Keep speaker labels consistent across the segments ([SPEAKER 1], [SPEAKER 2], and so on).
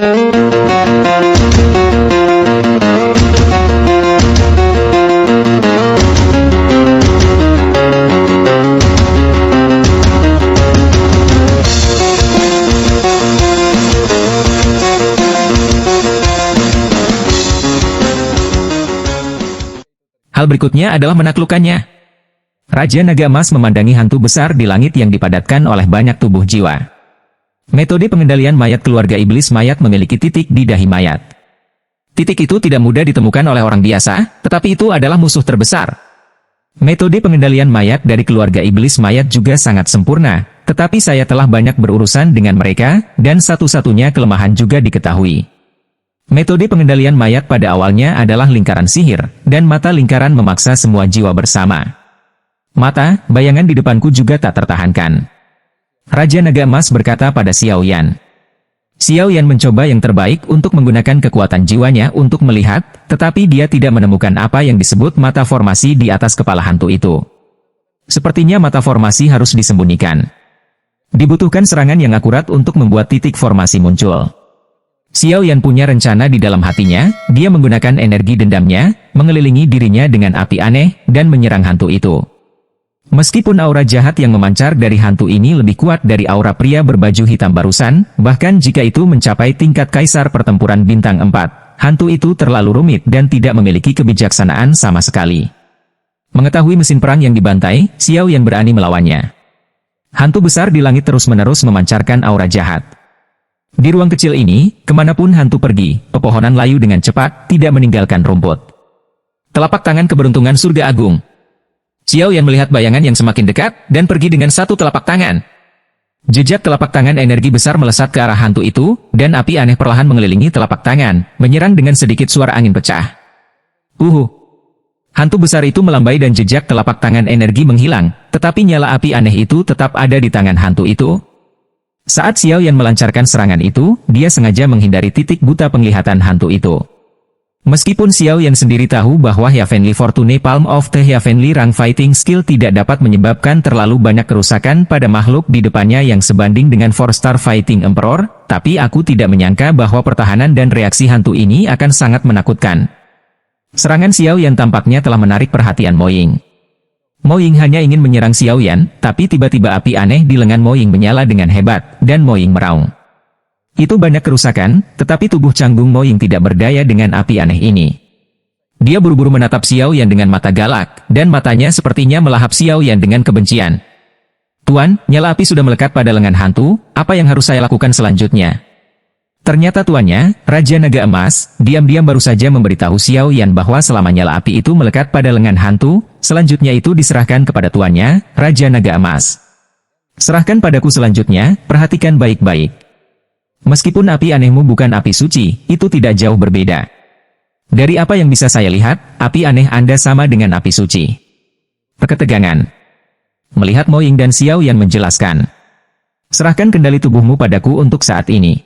[SPEAKER 1] Hal berikutnya adalah menaklukkannya. Raja Naga Emas memandangi hantu besar di langit yang dipadatkan oleh banyak tubuh jiwa. Metode pengendalian mayat keluarga iblis mayat memiliki titik di dahi mayat. Titik itu tidak mudah ditemukan oleh orang biasa, tetapi itu adalah musuh terbesar. Metode pengendalian mayat dari keluarga iblis mayat juga sangat sempurna, tetapi saya telah banyak berurusan dengan mereka, dan satu-satunya kelemahan juga diketahui. Metode pengendalian mayat pada awalnya adalah lingkaran sihir, dan mata lingkaran memaksa semua jiwa bersama. Mata, bayangan di depanku juga tak tertahankan. Raja Naga Emas berkata pada Xiao Yan. Xiao Yan mencoba yang terbaik untuk menggunakan kekuatan jiwanya untuk melihat, tetapi dia tidak menemukan apa yang disebut mata formasi di atas kepala hantu itu. Sepertinya mata formasi harus disembunyikan. Dibutuhkan serangan yang akurat untuk membuat titik formasi muncul. Xiao Yan punya rencana di dalam hatinya, dia menggunakan energi dendamnya, mengelilingi dirinya dengan api aneh, dan menyerang hantu itu. Meskipun aura jahat yang memancar dari hantu ini lebih kuat dari aura pria berbaju hitam barusan, bahkan jika itu mencapai tingkat kaisar pertempuran bintang 4, hantu itu terlalu rumit dan tidak memiliki kebijaksanaan sama sekali. Mengetahui mesin perang yang dibantai, Xiao Yan berani melawannya. Hantu besar di langit terus-menerus memancarkan aura jahat. Di ruang kecil ini, kemanapun hantu pergi, pepohonan layu dengan cepat, tidak meninggalkan rumput. Telapak tangan keberuntungan surga agung. Xiao Yan melihat bayangan yang semakin dekat, dan pergi dengan satu telapak tangan. Jejak telapak tangan energi besar melesat ke arah hantu itu, dan api aneh perlahan mengelilingi telapak tangan, menyerang dengan sedikit suara angin pecah. Hantu besar itu melambai dan jejak telapak tangan energi menghilang, tetapi nyala api aneh itu tetap ada di tangan hantu itu. Saat Xiao Yan melancarkan serangan itu, dia sengaja menghindari titik buta penglihatan hantu itu. Meskipun Xiao Yan sendiri tahu bahwa Heavenly Fortune Palm of the Heavenly Rank Fighting Skill tidak dapat menyebabkan terlalu banyak kerusakan pada makhluk di depannya yang sebanding dengan 4-star Fighting Emperor, tapi aku tidak menyangka bahwa pertahanan dan reaksi hantu ini akan sangat menakutkan. Serangan Xiao Yan tampaknya telah menarik perhatian Mo Ying. Mo Ying hanya ingin menyerang Xiao Yan, tapi tiba-tiba api aneh di lengan Mo Ying menyala dengan hebat, dan Mo Ying meraung. Itu banyak kerusakan, tetapi tubuh canggung Mo Ying tidak berdaya dengan api aneh ini. Dia buru-buru menatap Xiao Yan dengan mata galak, dan matanya sepertinya melahap Xiao Yan dengan kebencian. Tuan, nyala api sudah melekat pada lengan hantu, apa yang harus saya lakukan selanjutnya? Ternyata tuannya, Raja Naga Emas, diam-diam baru saja memberitahu Xiao Yan bahwa selama nyala api itu melekat pada lengan hantu, selanjutnya itu diserahkan kepada tuannya, Raja Naga Emas. Serahkan padaku selanjutnya, perhatikan baik-baik. Meskipun api anehmu bukan api suci, itu tidak jauh berbeda. Dari apa yang bisa saya lihat, api aneh Anda sama dengan api suci. Ketegangan. Melihat Mo Ying dan Xiao Yan menjelaskan. Serahkan kendali tubuhmu padaku untuk saat ini.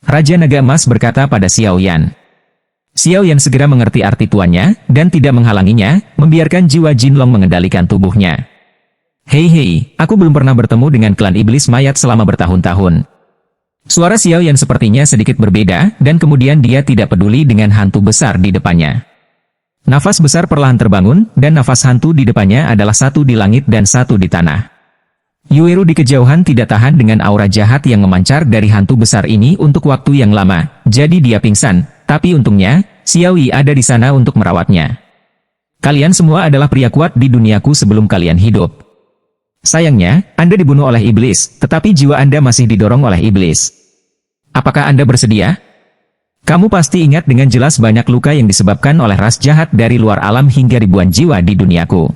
[SPEAKER 1] Raja Naga Emas berkata pada Xiao Yan. Xiao Yan segera mengerti arti tuannya, dan tidak menghalanginya, membiarkan jiwa Jinlong mengendalikan tubuhnya. Hei, aku belum pernah bertemu dengan klan iblis mayat selama bertahun-tahun. Suara Xiao Yan sepertinya sedikit berbeda, dan kemudian dia tidak peduli dengan hantu besar di depannya. Nafas besar perlahan terbangun, dan nafas hantu di depannya adalah satu di langit dan satu di tanah. Yueru di kejauhan tidak tahan dengan aura jahat yang memancar dari hantu besar ini untuk waktu yang lama, jadi dia pingsan, tapi untungnya, Xiao Yi ada di sana untuk merawatnya. Kalian semua adalah pria kuat di duniaku sebelum kalian hidup. Sayangnya, Anda dibunuh oleh iblis, tetapi jiwa Anda masih didorong oleh iblis. Apakah Anda bersedia? Kamu pasti ingat dengan jelas banyak luka yang disebabkan oleh ras jahat dari luar alam hingga ribuan jiwa di duniaku.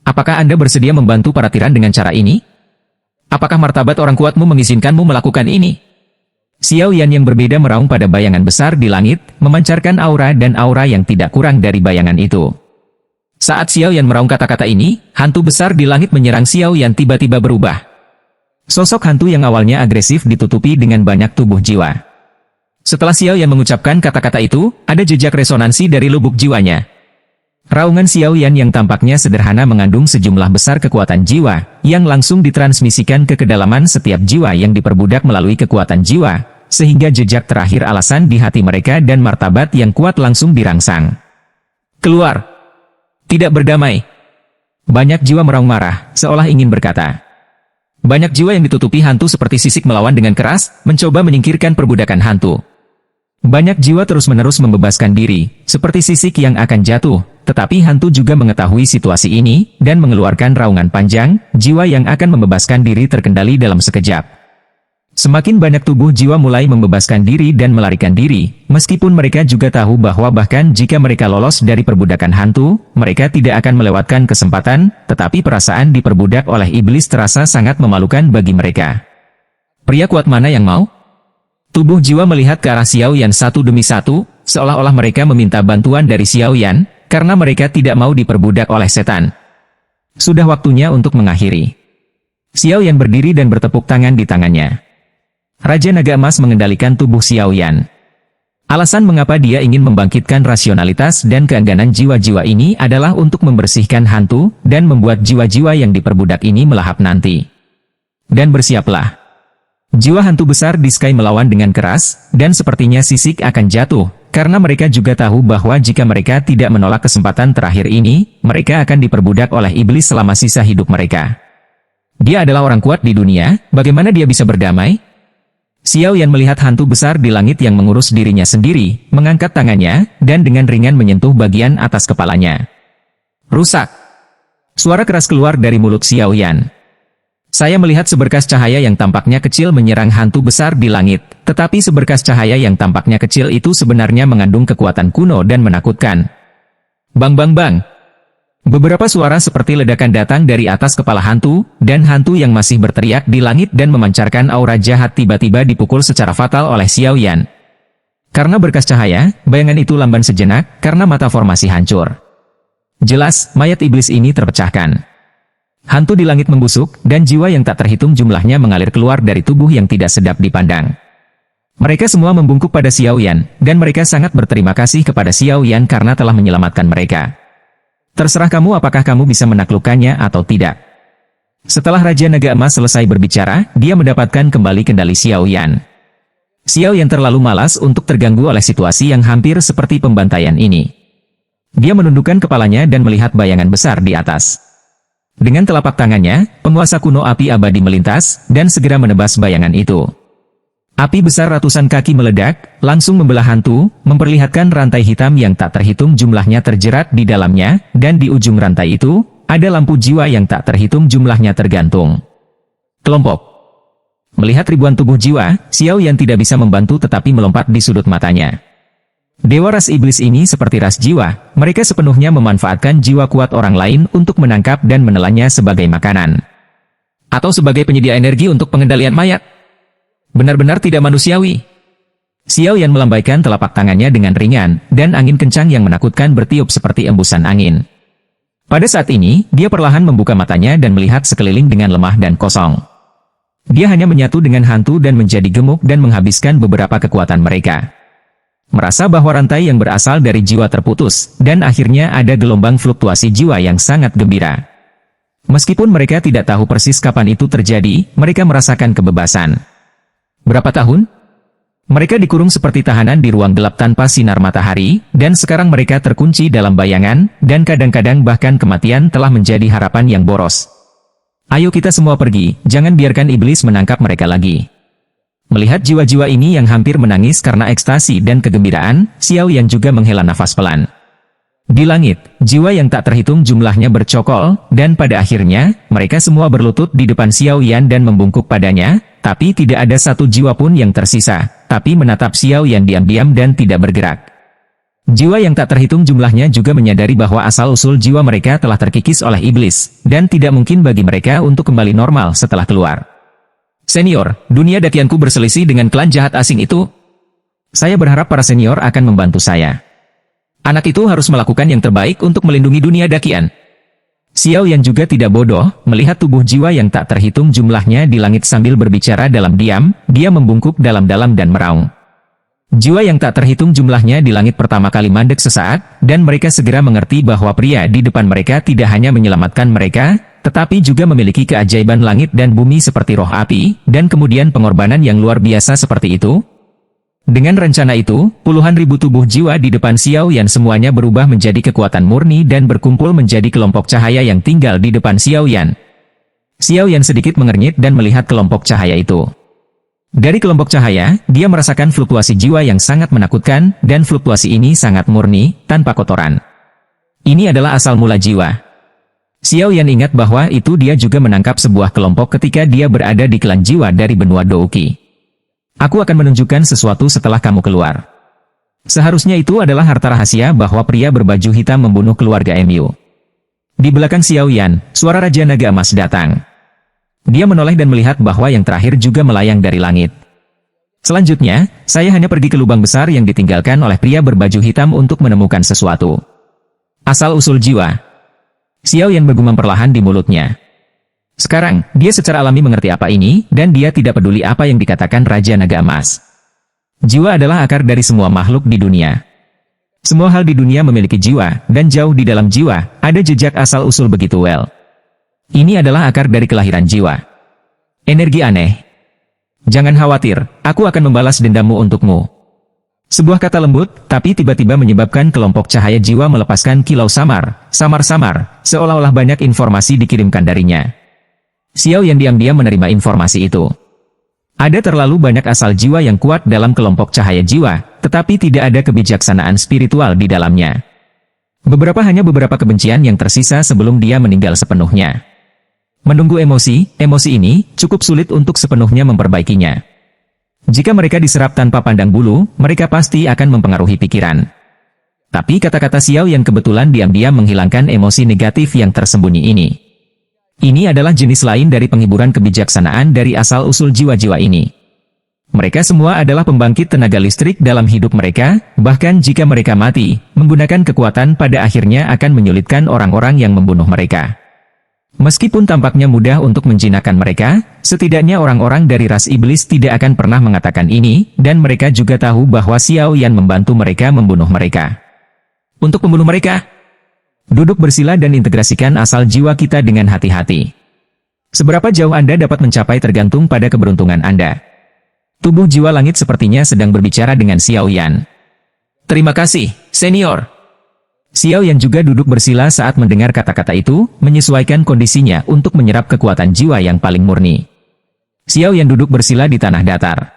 [SPEAKER 1] Apakah Anda bersedia membantu para tiran dengan cara ini? Apakah martabat orang kuatmu mengizinkanmu melakukan ini? Xiao Yan yang berbeda meraung pada bayangan besar di langit, memancarkan aura dan aura yang tidak kurang dari bayangan itu. Saat Xiao Yan meraung kata-kata ini, hantu besar di langit menyerang Xiao Yan tiba-tiba berubah. Sosok hantu yang awalnya agresif ditutupi dengan banyak tubuh jiwa. Setelah Xiao Yan mengucapkan kata-kata itu, ada jejak resonansi dari lubuk jiwanya. Raungan Xiao Yan yang tampaknya sederhana mengandung sejumlah besar kekuatan jiwa, yang langsung ditransmisikan ke kedalaman setiap jiwa yang diperbudak melalui kekuatan jiwa, sehingga jejak terakhir alasan di hati mereka dan martabat yang kuat langsung dirangsang. Keluar! Tidak berdamai! Banyak jiwa meraung marah, seolah ingin berkata. Banyak jiwa yang ditutupi hantu seperti sisik melawan dengan keras, mencoba menyingkirkan perbudakan hantu. Banyak jiwa terus-menerus membebaskan diri, seperti sisik yang akan jatuh, tetapi hantu juga mengetahui situasi ini, dan mengeluarkan raungan panjang, jiwa yang akan membebaskan diri terkendali dalam sekejap. Semakin banyak tubuh jiwa mulai membebaskan diri dan melarikan diri, meskipun mereka juga tahu bahwa bahkan jika mereka lolos dari perbudakan hantu, mereka tidak akan melewatkan kesempatan, tetapi perasaan diperbudak oleh iblis terasa sangat memalukan bagi mereka. Pria kuat mana yang mau? Tubuh jiwa melihat ke arah Xiao Yan satu demi satu, seolah-olah mereka meminta bantuan dari Xiao Yan, karena mereka tidak mau diperbudak oleh setan. Sudah waktunya untuk mengakhiri. Xiao Yan berdiri dan bertepuk tangan di tangannya. Raja Naga Emas mengendalikan tubuh Xiao Yan. Alasan mengapa dia ingin membangkitkan rasionalitas dan keengganan jiwa-jiwa ini adalah untuk membersihkan hantu, dan membuat jiwa-jiwa yang diperbudak ini melahap nanti. Dan bersiaplah. Jiwa hantu besar di Sky melawan dengan keras, dan sepertinya sisik akan jatuh, karena mereka juga tahu bahwa jika mereka tidak menolak kesempatan terakhir ini, mereka akan diperbudak oleh iblis selama sisa hidup mereka. Dia adalah orang kuat di dunia, bagaimana dia bisa berdamai? Xiao Yan melihat hantu besar di langit yang mengurus dirinya sendiri, mengangkat tangannya, dan dengan ringan menyentuh bagian atas kepalanya. Rusak! Suara keras keluar dari mulut Xiao Yan. Saya melihat seberkas cahaya yang tampaknya kecil menyerang hantu besar di langit, tetapi seberkas cahaya yang tampaknya kecil itu sebenarnya mengandung kekuatan kuno dan menakutkan. Bang bang bang! Beberapa suara seperti ledakan datang dari atas kepala hantu, dan hantu yang masih berteriak di langit dan memancarkan aura jahat tiba-tiba dipukul secara fatal oleh Xiao Yan. Karena berkas cahaya, bayangan itu lamban sejenak, karena mata formasi hancur. Jelas, mayat iblis ini terpecahkan. Hantu di langit membusuk, dan jiwa yang tak terhitung jumlahnya mengalir keluar dari tubuh yang tidak sedap dipandang. Mereka semua membungkuk pada Xiao Yan, dan mereka sangat berterima kasih kepada Xiao Yan karena telah menyelamatkan mereka. Terserah kamu apakah kamu bisa menaklukkannya atau tidak. Setelah Raja Naga Emas selesai berbicara, dia mendapatkan kembali kendali Xiao Yan. Xiao Yan terlalu malas untuk terganggu oleh situasi yang hampir seperti pembantaian ini. Dia menundukkan kepalanya dan melihat bayangan besar di atas. Dengan telapak tangannya, penguasa kuno api abadi melintas, dan segera menebas bayangan itu. Api besar ratusan kaki meledak, langsung membelah hantu, memperlihatkan rantai hitam yang tak terhitung jumlahnya terjerat di dalamnya, dan di ujung rantai itu, ada lampu jiwa yang tak terhitung jumlahnya tergantung. Kelompok. Melihat ribuan tubuh jiwa, Xiao Yan tidak bisa membantu tetapi melompat di sudut matanya. Dewa ras iblis ini seperti ras jiwa, mereka sepenuhnya memanfaatkan jiwa kuat orang lain untuk menangkap dan menelannya sebagai makanan. Atau sebagai penyedia energi untuk pengendalian mayat. Benar-benar tidak manusiawi. Xiao Yan melambaikan telapak tangannya dengan ringan, dan angin kencang yang menakutkan bertiup seperti embusan angin. Pada saat ini, dia perlahan membuka matanya dan melihat sekeliling dengan lemah dan kosong. Dia hanya menyatu dengan hantu dan menjadi gemuk dan menghabiskan beberapa kekuatan mereka. Merasa bahwa rantai yang berasal dari jiwa terputus, dan akhirnya ada gelombang fluktuasi jiwa yang sangat gembira. Meskipun mereka tidak tahu persis kapan itu terjadi, mereka merasakan kebebasan. Berapa tahun? Mereka dikurung seperti tahanan di ruang gelap tanpa sinar matahari, dan sekarang mereka terkunci dalam bayangan, dan kadang-kadang bahkan kematian telah menjadi harapan yang boros. Ayo kita semua pergi, jangan biarkan iblis menangkap mereka lagi. Melihat jiwa-jiwa ini yang hampir menangis karena ekstasi dan kegembiraan, Xiao Yan juga menghela nafas pelan. Di langit, jiwa yang tak terhitung jumlahnya bercokol, dan pada akhirnya, mereka semua berlutut di depan Xiao Yan dan membungkuk padanya, tapi tidak ada satu jiwa pun yang tersisa, tapi menatap Xiao Yan diam-diam dan tidak bergerak. Jiwa yang tak terhitung jumlahnya juga menyadari bahwa asal-usul jiwa mereka telah terkikis oleh iblis, dan tidak mungkin bagi mereka untuk kembali normal setelah keluar. Senior, dunia dakianku berselisih dengan klan jahat asing itu. Saya berharap para senior akan membantu saya. Anak itu harus melakukan yang terbaik untuk melindungi dunia dakian. Xiao Yan juga tidak bodoh, melihat tubuh jiwa yang tak terhitung jumlahnya di langit sambil berbicara dalam diam, dia membungkuk dalam-dalam dan meraung. Jiwa yang tak terhitung jumlahnya di langit pertama kali mandek sesaat, dan mereka segera mengerti bahwa pria di depan mereka tidak hanya menyelamatkan mereka, tetapi juga memiliki keajaiban langit dan bumi seperti roh api, dan kemudian pengorbanan yang luar biasa seperti itu. Dengan rencana itu, puluhan ribu tubuh jiwa di depan Xiao Yan semuanya berubah menjadi kekuatan murni dan berkumpul menjadi kelompok cahaya yang tinggal di depan Xiao Yan. Xiao Yan sedikit mengernyit dan melihat kelompok cahaya itu. Dari kelompok cahaya, dia merasakan fluktuasi jiwa yang sangat menakutkan, dan fluktuasi ini sangat murni, tanpa kotoran. Ini adalah asal mula jiwa. Xiao Yan ingat bahwa itu dia juga menangkap sebuah kelompok ketika dia berada di klan jiwa dari benua Douqi. Aku akan menunjukkan sesuatu setelah kamu keluar. Seharusnya itu adalah harta rahasia bahwa pria berbaju hitam membunuh keluarga Mu. Di belakang Xiao Yan, suara Raja Naga Emas datang. Dia menoleh dan melihat bahwa yang terakhir juga melayang dari langit. Selanjutnya, saya hanya pergi ke lubang besar yang ditinggalkan oleh pria berbaju hitam untuk menemukan sesuatu. Asal-usul jiwa. Xiao Yan bergumam perlahan di mulutnya. Sekarang, dia secara alami mengerti apa ini, dan dia tidak peduli apa yang dikatakan Raja Naga Emas. Jiwa adalah akar dari semua makhluk di dunia. Semua hal di dunia memiliki jiwa, dan jauh di dalam jiwa, ada jejak asal-usul begitu well. Ini adalah akar dari kelahiran jiwa. Energi aneh. Jangan khawatir, aku akan membalas dendammu untukmu. Sebuah kata lembut, tapi tiba-tiba menyebabkan kelompok cahaya jiwa melepaskan kilau samar-samar, seolah-olah banyak informasi dikirimkan darinya. Xiao Yan diam-diam menerima informasi itu. Ada terlalu banyak asal jiwa yang kuat dalam kelompok cahaya jiwa, tetapi tidak ada kebijaksanaan spiritual di dalamnya. Hanya beberapa kebencian yang tersisa sebelum dia meninggal sepenuhnya. Menunggu emosi ini cukup sulit untuk sepenuhnya memperbaikinya. Jika mereka diserap tanpa pandang bulu, mereka pasti akan mempengaruhi pikiran. Tapi kata-kata Xiao Yan kebetulan diam-diam menghilangkan emosi negatif yang tersembunyi ini. Ini adalah jenis lain dari penghiburan kebijaksanaan dari asal-usul jiwa-jiwa ini. Mereka semua adalah pembangkit tenaga listrik dalam hidup mereka, bahkan jika mereka mati, menggunakan kekuatan pada akhirnya akan menyulitkan orang-orang yang membunuh mereka. Meskipun tampaknya mudah untuk menjinakkan mereka, setidaknya orang-orang dari ras iblis tidak akan pernah mengatakan ini, dan mereka juga tahu bahwa Xiao Yan membantu mereka membunuh mereka. Untuk membunuh mereka, duduk bersila dan integrasikan asal jiwa kita dengan hati-hati. Seberapa jauh Anda dapat mencapai tergantung pada keberuntungan Anda. Tubuh jiwa langit sepertinya sedang berbicara dengan Xiao Yan. Terima kasih, senior. Xiao Yan juga duduk bersila saat mendengar kata-kata itu, menyesuaikan kondisinya untuk menyerap kekuatan jiwa yang paling murni. Xiao Yan duduk bersila di tanah datar.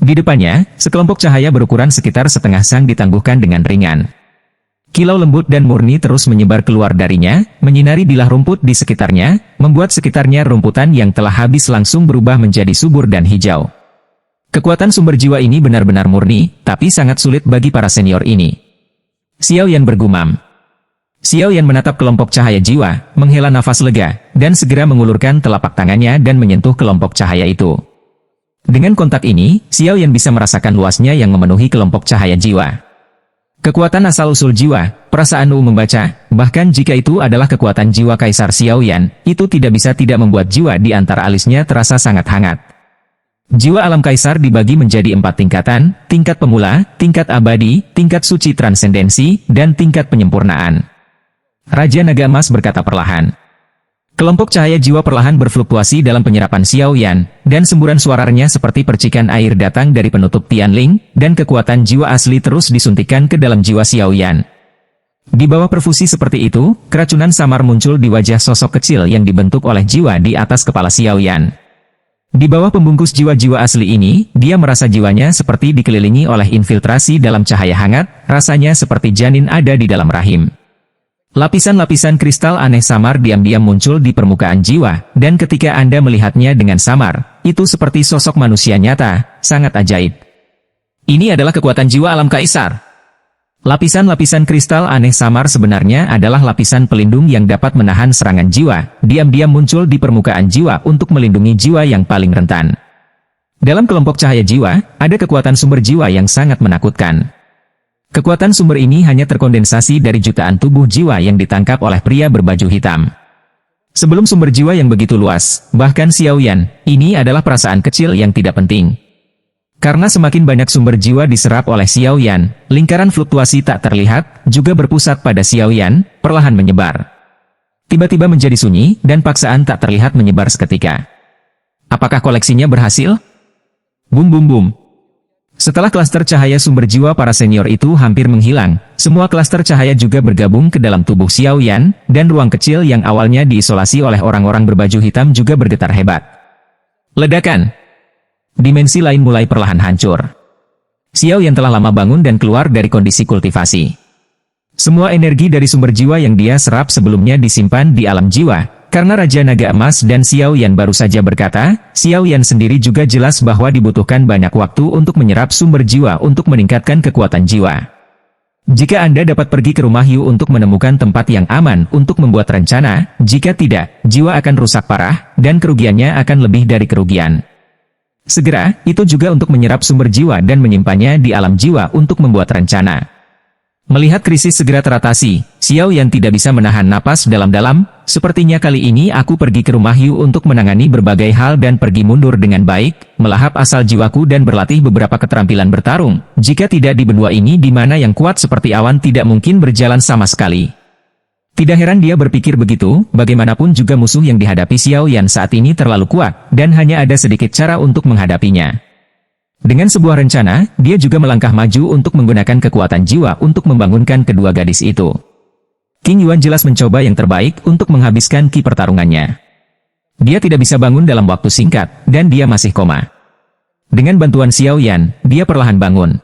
[SPEAKER 1] Di depannya, sekelompok cahaya berukuran sekitar setengah sang ditangguhkan dengan ringan. Kilau lembut dan murni terus menyebar keluar darinya, menyinari bilah rumput di sekitarnya, membuat sekitarnya rumputan yang telah habis langsung berubah menjadi subur dan hijau. Kekuatan sumber jiwa ini benar-benar murni, tapi sangat sulit bagi para senior ini. Xiao Yan bergumam. Xiao Yan menatap kelompok cahaya jiwa, menghela nafas lega, dan segera mengulurkan telapak tangannya dan menyentuh kelompok cahaya itu. Dengan kontak ini, Xiao Yan bisa merasakan luasnya yang memenuhi kelompok cahaya jiwa. Kekuatan asal-usul jiwa, perasaan membaca, bahkan jika itu adalah kekuatan jiwa Kaisar Xiao Yan, itu tidak bisa tidak membuat jiwa di antara alisnya terasa sangat hangat. Jiwa alam Kaisar dibagi menjadi 4 tingkatan, tingkat pemula, tingkat abadi, tingkat suci transendensi, dan tingkat penyempurnaan. Raja Naga Emas berkata perlahan. Kelompok cahaya jiwa perlahan berfluktuasi dalam penyerapan Xiao Yan, dan semburan suaranya seperti percikan air datang dari penutup Tianling, dan kekuatan jiwa asli terus disuntikkan ke dalam jiwa Xiao Yan. Di bawah perfusi seperti itu, keracunan samar muncul di wajah sosok kecil yang dibentuk oleh jiwa di atas kepala Xiao Yan. Di bawah pembungkus jiwa-jiwa asli ini, dia merasa jiwanya seperti dikelilingi oleh infiltrasi dalam cahaya hangat, rasanya seperti janin ada di dalam rahim. Lapisan-lapisan kristal aneh samar diam-diam muncul di permukaan jiwa, dan ketika Anda melihatnya dengan samar, itu seperti sosok manusia nyata, sangat ajaib. Ini adalah kekuatan jiwa alam Kaisar. Lapisan-lapisan kristal aneh samar sebenarnya adalah lapisan pelindung yang dapat menahan serangan jiwa, diam-diam muncul di permukaan jiwa untuk melindungi jiwa yang paling rentan. Dalam kelompok cahaya jiwa, ada kekuatan sumber jiwa yang sangat menakutkan. Kekuatan sumber ini hanya terkondensasi dari jutaan tubuh jiwa yang ditangkap oleh pria berbaju hitam. Sebelum sumber jiwa yang begitu luas, bahkan Xiao Yan, ini adalah perasaan kecil yang tidak penting. Karena semakin banyak sumber jiwa diserap oleh Xiao Yan, lingkaran fluktuasi tak terlihat, juga berpusat pada Xiao Yan, perlahan menyebar. Tiba-tiba menjadi sunyi, dan paksaan tak terlihat menyebar seketika. Apakah koleksinya berhasil? Bum bum bum. Setelah klaster cahaya sumber jiwa para senior itu hampir menghilang, semua klaster cahaya juga bergabung ke dalam tubuh Xiao Yan, dan ruang kecil yang awalnya diisolasi oleh orang-orang berbaju hitam juga bergetar hebat. Ledakan! Dimensi lain mulai perlahan hancur. Xiao Yan telah lama bangun dan keluar dari kondisi kultivasi. Semua energi dari sumber jiwa yang dia serap sebelumnya disimpan di alam jiwa, karena Raja Naga Emas dan Xiao Yan baru saja berkata, Xiao Yan sendiri juga jelas bahwa dibutuhkan banyak waktu untuk menyerap sumber jiwa untuk meningkatkan kekuatan jiwa. Jika Anda dapat pergi ke rumah Yu untuk menemukan tempat yang aman untuk membuat rencana, jika tidak, jiwa akan rusak parah, dan kerugiannya akan lebih dari kerugian. Segera, itu juga untuk menyerap sumber jiwa dan menyimpannya di alam jiwa untuk membuat rencana. Melihat krisis segera teratasi, Xiao Yan tidak bisa menahan napas dalam-dalam. Sepertinya kali ini aku pergi ke rumah Yu untuk menangani berbagai hal dan pergi mundur dengan baik, melahap asal jiwaku dan berlatih beberapa keterampilan bertarung. Jika tidak di benua ini di mana yang kuat seperti awan tidak mungkin berjalan sama sekali. Tidak heran dia berpikir begitu, bagaimanapun juga musuh yang dihadapi Xiao Yan saat ini terlalu kuat, dan hanya ada sedikit cara untuk menghadapinya. Dengan sebuah rencana, dia juga melangkah maju untuk menggunakan kekuatan jiwa untuk membangunkan kedua gadis itu. King Yuan jelas mencoba yang terbaik untuk menghabiskan ki pertarungannya. Dia tidak bisa bangun dalam waktu singkat, dan dia masih koma. Dengan bantuan Xiao Yan, dia perlahan bangun.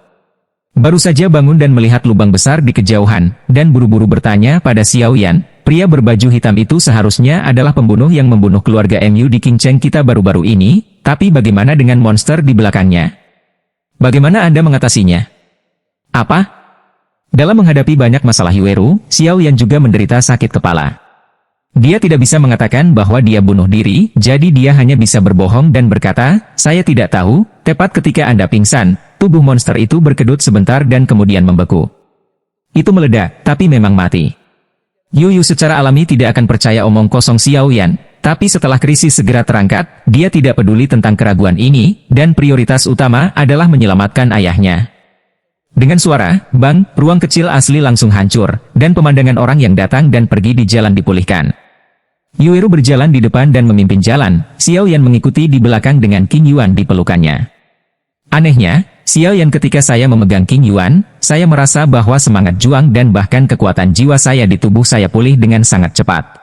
[SPEAKER 1] Baru saja bangun dan melihat lubang besar di kejauhan, dan buru-buru bertanya pada Xiao Yan, pria berbaju hitam itu seharusnya adalah pembunuh yang membunuh keluarga Mu di King Cheng kita baru-baru ini, tapi bagaimana dengan monster di belakangnya? Bagaimana Anda mengatasinya? Apa? Dalam menghadapi banyak masalah Yueru, Xiao Yan juga menderita sakit kepala. Dia tidak bisa mengatakan bahwa dia bunuh diri, jadi dia hanya bisa berbohong dan berkata, saya tidak tahu, tepat ketika Anda pingsan, tubuh monster itu berkedut sebentar dan kemudian membeku. Itu meledak, tapi memang mati. Yu secara alami tidak akan percaya omong kosong Xiao Yan. Tapi setelah krisis segera terangkat, dia tidak peduli tentang keraguan ini, dan prioritas utama adalah menyelamatkan ayahnya. Dengan suara, bang, ruang kecil asli langsung hancur, dan pemandangan orang yang datang dan pergi di jalan dipulihkan. Yueru berjalan di depan dan memimpin jalan, Xiao Yan mengikuti di belakang dengan King Yuan di pelukannya. Anehnya, Xiao Yan ketika saya memegang King Yuan, saya merasa bahwa semangat juang dan bahkan kekuatan jiwa saya di tubuh saya pulih dengan sangat cepat.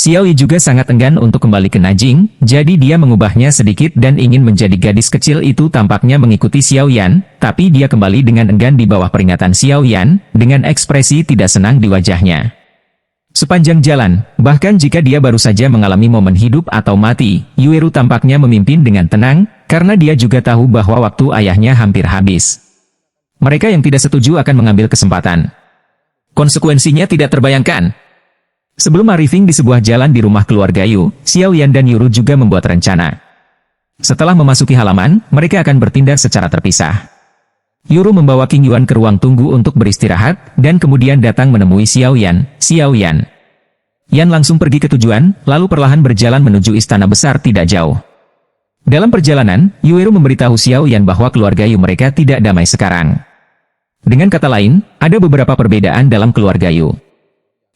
[SPEAKER 1] Xiao Yi juga sangat enggan untuk kembali ke Nanjing, jadi dia mengubahnya sedikit dan ingin menjadi gadis kecil itu tampaknya mengikuti Xiao Yan, tapi dia kembali dengan enggan di bawah peringatan Xiao Yan, dengan ekspresi tidak senang di wajahnya. Sepanjang jalan, bahkan jika dia baru saja mengalami momen hidup atau mati, Yueru tampaknya memimpin dengan tenang, karena dia juga tahu bahwa waktu ayahnya hampir habis. Mereka yang tidak setuju akan mengambil kesempatan. Konsekuensinya tidak terbayangkan. Sebelum arriving di sebuah jalan di rumah keluarga Yu, Xiao Yan dan Yuru juga membuat rencana. Setelah memasuki halaman, mereka akan bertindak secara terpisah. Yuru membawa King Yuan ke ruang tunggu untuk beristirahat, dan kemudian datang menemui Xiao Yan. Xiao Yan. Yan langsung pergi ke tujuan, lalu perlahan berjalan menuju istana besar tidak jauh. Dalam perjalanan, Yueru memberitahu Xiao Yan bahwa keluarga Yu mereka tidak damai sekarang. Dengan kata lain, ada beberapa perbedaan dalam keluarga Yu.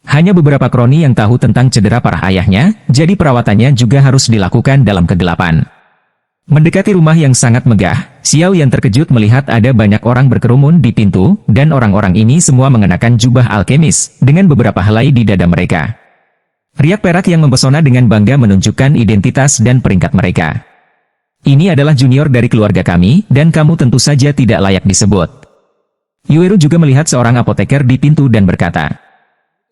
[SPEAKER 1] Hanya beberapa kroni yang tahu tentang cedera parah ayahnya, jadi perawatannya juga harus dilakukan dalam kegelapan. Mendekati rumah yang sangat megah, Xiao Yan terkejut melihat ada banyak orang berkerumun di pintu, dan orang-orang ini semua mengenakan jubah alkemis, dengan beberapa helai di dada mereka. Riak perak yang mempesona dengan bangga menunjukkan identitas dan peringkat mereka. Ini adalah junior dari keluarga kami, dan kamu tentu saja tidak layak disebut. Yueru juga melihat seorang apoteker di pintu dan berkata,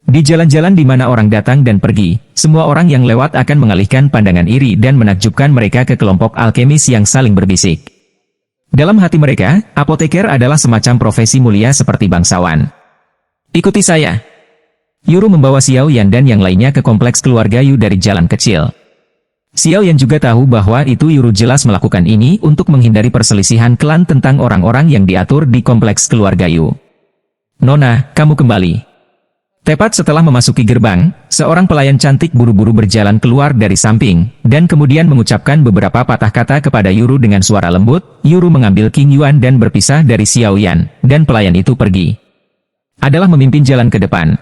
[SPEAKER 1] di jalan-jalan di mana orang datang dan pergi, semua orang yang lewat akan mengalihkan pandangan iri dan menakjubkan mereka ke kelompok alkemis yang saling berbisik. Dalam hati mereka, apoteker adalah semacam profesi mulia seperti bangsawan. Ikuti saya. Yuru membawa Xiao Yan dan yang lainnya ke kompleks keluarga Yu dari jalan kecil. Xiao Yan juga tahu bahwa itu Yuru jelas melakukan ini untuk menghindari perselisihan klan tentang orang-orang yang diatur di kompleks keluarga Yu. Nona, kamu kembali. Tepat setelah memasuki gerbang, seorang pelayan cantik buru-buru berjalan keluar dari samping, dan kemudian mengucapkan beberapa patah kata kepada Yuru dengan suara lembut. Yuru mengambil King Yuan dan berpisah dari Xiao Yan, dan pelayan itu pergi. Adalah memimpin jalan ke depan.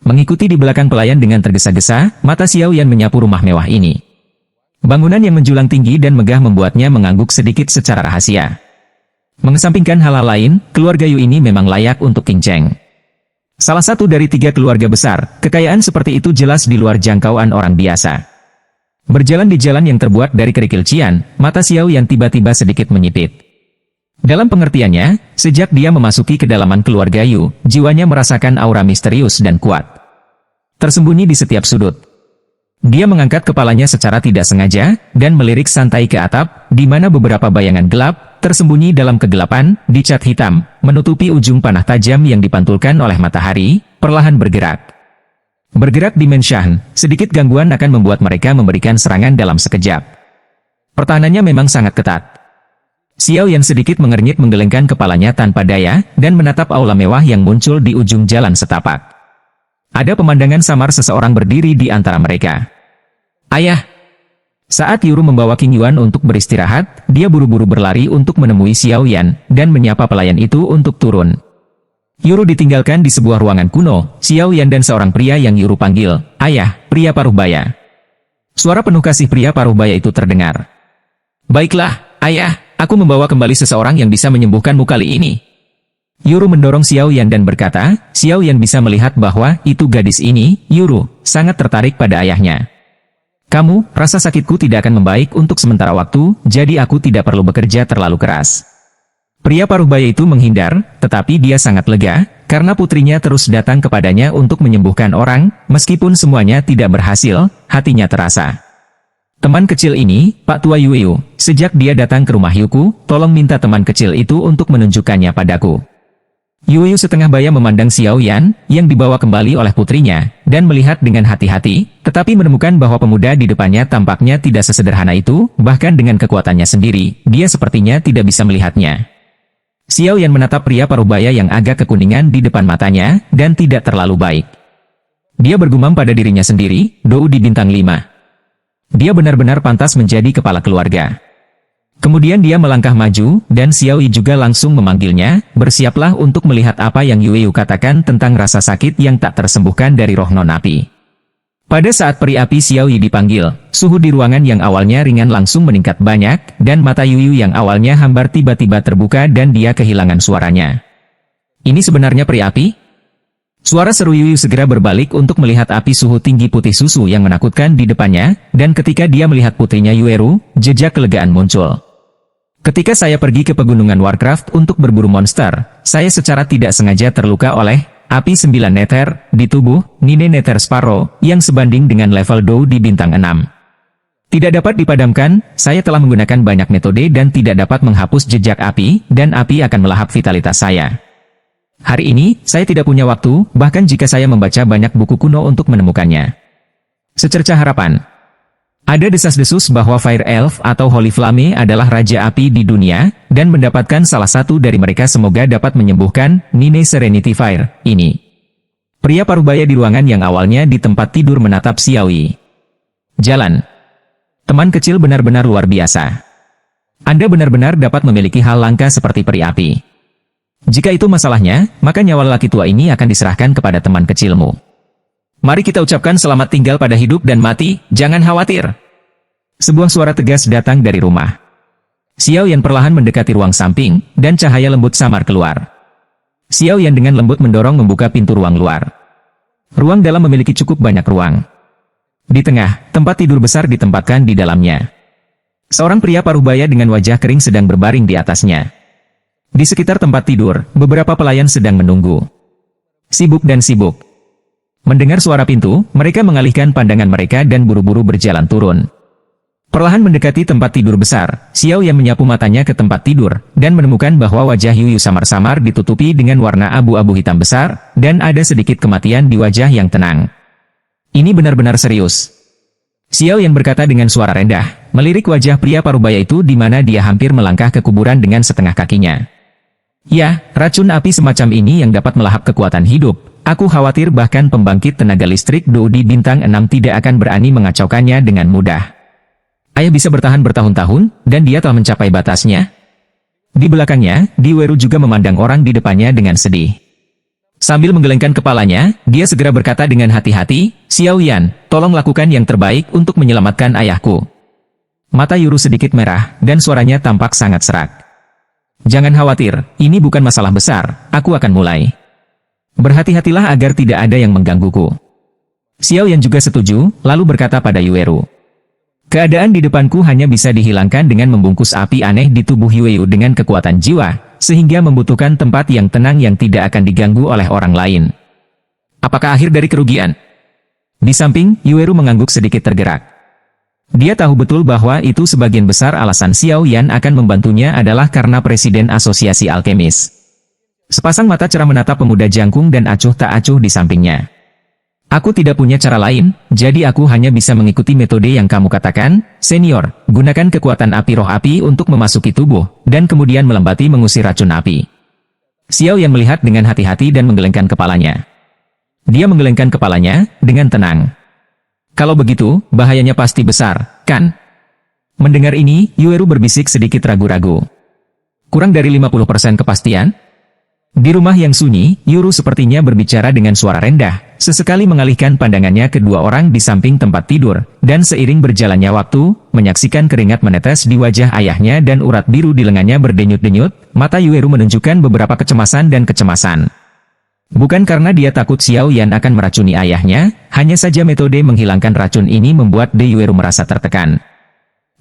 [SPEAKER 1] Mengikuti di belakang pelayan dengan tergesa-gesa, mata Xiao Yan menyapu rumah mewah ini. Bangunan yang menjulang tinggi dan megah membuatnya mengangguk sedikit secara rahasia. Mengesampingkan hal-hal lain, keluarga Yu ini memang layak untuk kinceng. Salah satu dari 3 keluarga besar, kekayaan seperti itu jelas di luar jangkauan orang biasa. Berjalan di jalan yang terbuat dari kerikil cian, mata Xiao Yan tiba-tiba sedikit menyipit. Dalam pengertiannya, sejak dia memasuki kedalaman keluarga Yu, jiwanya merasakan aura misterius dan kuat. Tersembunyi di setiap sudut. Dia mengangkat kepalanya secara tidak sengaja, dan melirik santai ke atap, di mana beberapa bayangan gelap, tersembunyi dalam kegelapan, dicat hitam, menutupi ujung panah tajam yang dipantulkan oleh matahari, perlahan bergerak. Bergerak di Menshan, sedikit gangguan akan membuat mereka memberikan serangan dalam sekejap. Pertahanannya memang sangat ketat. Xiao Yan sedikit mengernyit menggelengkan kepalanya tanpa daya, dan menatap aula mewah yang muncul di ujung jalan setapak. Ada pemandangan samar seseorang berdiri di antara mereka. Ayah! Saat Yuru membawa King Yuan untuk beristirahat, dia buru-buru berlari untuk menemui Xiao Yan, dan menyapa pelayan itu untuk turun. Yuru ditinggalkan di sebuah ruangan kuno, Xiao Yan dan seorang pria yang Yuru panggil, "Ayah, pria paruh baya." Suara penuh kasih pria paruh baya itu terdengar. "Baiklah, ayah. Aku membawa kembali seseorang yang bisa menyembuhkanmu kali ini." Yuru mendorong Xiao Yan dan berkata, Xiao Yan bisa melihat bahwa itu gadis ini, Yuru, sangat tertarik pada ayahnya. "Kamu, rasa sakitku tidak akan membaik untuk sementara waktu, jadi aku tidak perlu bekerja terlalu keras." Pria paruh baya itu menghindar, tetapi dia sangat lega, karena putrinya terus datang kepadanya untuk menyembuhkan orang, meskipun semuanya tidak berhasil, hatinya terasa. "Teman kecil ini, Pak Tua Yu, sejak dia datang ke rumah Yuku, tolong minta teman kecil itu untuk menunjukkannya padaku." Yu setengah baya memandang Xiao Yan, yang dibawa kembali oleh putrinya, dan melihat dengan hati-hati, tetapi menemukan bahwa pemuda di depannya tampaknya tidak sesederhana itu, bahkan dengan kekuatannya sendiri, dia sepertinya tidak bisa melihatnya. Xiao Yan menatap pria paruh baya yang agak kekuningan di depan matanya, dan tidak terlalu baik. Dia bergumam pada dirinya sendiri, Dou di bintang 5. Dia benar-benar pantas menjadi kepala keluarga. Kemudian dia melangkah maju, dan Xiao Yi juga langsung memanggilnya, "Bersiaplah untuk melihat apa yang Yu katakan tentang rasa sakit yang tak tersembuhkan dari roh non api." Pada saat peri api Xiao Yi dipanggil, suhu di ruangan yang awalnya ringan langsung meningkat banyak, dan mata Yu yang awalnya hambar tiba-tiba terbuka dan dia kehilangan suaranya. "Ini sebenarnya peri api?" Suara seru Yu segera berbalik untuk melihat api suhu tinggi putih susu yang menakutkan di depannya, dan ketika dia melihat putrinya Yueru, jejak kelegaan muncul. "Ketika saya pergi ke pegunungan Warcraft untuk berburu monster, saya secara tidak sengaja terluka oleh api 9 neter di tubuh Nine Nether Sparrow yang sebanding dengan level Dou di bintang 6. Tidak dapat dipadamkan, saya telah menggunakan banyak metode dan tidak dapat menghapus jejak api, dan api akan melahap vitalitas saya. Hari ini, saya tidak punya waktu, bahkan jika saya membaca banyak buku kuno untuk menemukannya." Secercah harapan. Ada desas-desus bahwa Fire Elf atau Holy Flame adalah Raja Api di dunia, dan mendapatkan salah satu dari mereka semoga dapat menyembuhkan Nine Serenity Fire ini. Pria parubaya di ruangan yang awalnya di tempat tidur menatap Xiao Yi. "Jalan. Teman kecil benar-benar luar biasa. Anda benar-benar dapat memiliki hal langka seperti peri api. Jika itu masalahnya, maka nyawa lelaki tua ini akan diserahkan kepada teman kecilmu. Mari kita ucapkan selamat tinggal pada hidup dan mati, jangan khawatir." Sebuah suara tegas datang dari rumah. Xiao Yan perlahan mendekati ruang samping, dan cahaya lembut samar keluar. Xiao Yan dengan lembut mendorong membuka pintu ruang luar. Ruang dalam memiliki cukup banyak ruang. Di tengah, tempat tidur besar ditempatkan di dalamnya. Seorang pria parubaya dengan wajah kering sedang berbaring di atasnya. Di sekitar tempat tidur, beberapa pelayan sedang menunggu. Sibuk dan sibuk. Mendengar suara pintu, mereka mengalihkan pandangan mereka dan buru-buru berjalan turun. Perlahan mendekati tempat tidur besar, Xiao Yan menyapu matanya ke tempat tidur, dan menemukan bahwa wajah Yu samar-samar ditutupi dengan warna abu-abu hitam besar, dan ada sedikit kematian di wajah yang tenang. "Ini benar-benar serius." Xiao Yan berkata dengan suara rendah, melirik wajah pria parubaya itu di mana dia hampir melangkah ke kuburan dengan setengah kakinya. "Ya, racun api semacam ini yang dapat melahap kekuatan hidup. Aku khawatir bahkan pembangkit tenaga listrik Dou di bintang 6 tidak akan berani mengacaukannya dengan mudah. Ayah bisa bertahan bertahun-tahun, dan dia telah mencapai batasnya." Di belakangnya, Diweru juga memandang orang di depannya dengan sedih. Sambil menggelengkan kepalanya, dia segera berkata dengan hati-hati, "Xiao Yan, tolong lakukan yang terbaik untuk menyelamatkan ayahku." Mata Yuru sedikit merah, dan suaranya tampak sangat serak. Jangan khawatir, ini bukan masalah besar, aku akan mulai. Berhati-hatilah agar tidak ada yang menggangguku. Xiao Yan juga setuju, lalu berkata pada Yueru. Keadaan di depanku hanya bisa dihilangkan dengan membungkus api aneh di tubuh Yueru dengan kekuatan jiwa, sehingga membutuhkan tempat yang tenang yang tidak akan diganggu oleh orang lain. Apakah akhir dari kerugian? Di samping, Yueru mengangguk sedikit tergerak. Dia tahu betul bahwa itu sebagian besar alasan Xiao Yan akan membantunya adalah karena Presiden Asosiasi Alkemis. Sepasang mata cerah menatap pemuda jangkung dan acuh tak acuh di sampingnya. Aku tidak punya cara lain, jadi aku hanya bisa mengikuti metode yang kamu katakan, senior. Gunakan kekuatan api roh api untuk memasuki tubuh, dan kemudian melembati mengusir racun api. Xiao Yan melihat dengan hati-hati dan menggelengkan kepalanya. Dia menggelengkan kepalanya, dengan tenang. Kalau begitu, bahayanya pasti besar, kan? Mendengar ini, Yueru berbisik sedikit ragu-ragu. Kurang dari 50% kepastian? Di rumah yang sunyi, Yueru sepertinya berbicara dengan suara rendah, sesekali mengalihkan pandangannya ke dua orang di samping tempat tidur, dan seiring berjalannya waktu, menyaksikan keringat menetes di wajah ayahnya dan urat biru di lengannya berdenyut-denyut, mata Yueru menunjukkan beberapa kecemasan dan kecemasan. Bukan karena dia takut Xiao Yan akan meracuni ayahnya, hanya saja metode menghilangkan racun ini membuat Yueru merasa tertekan.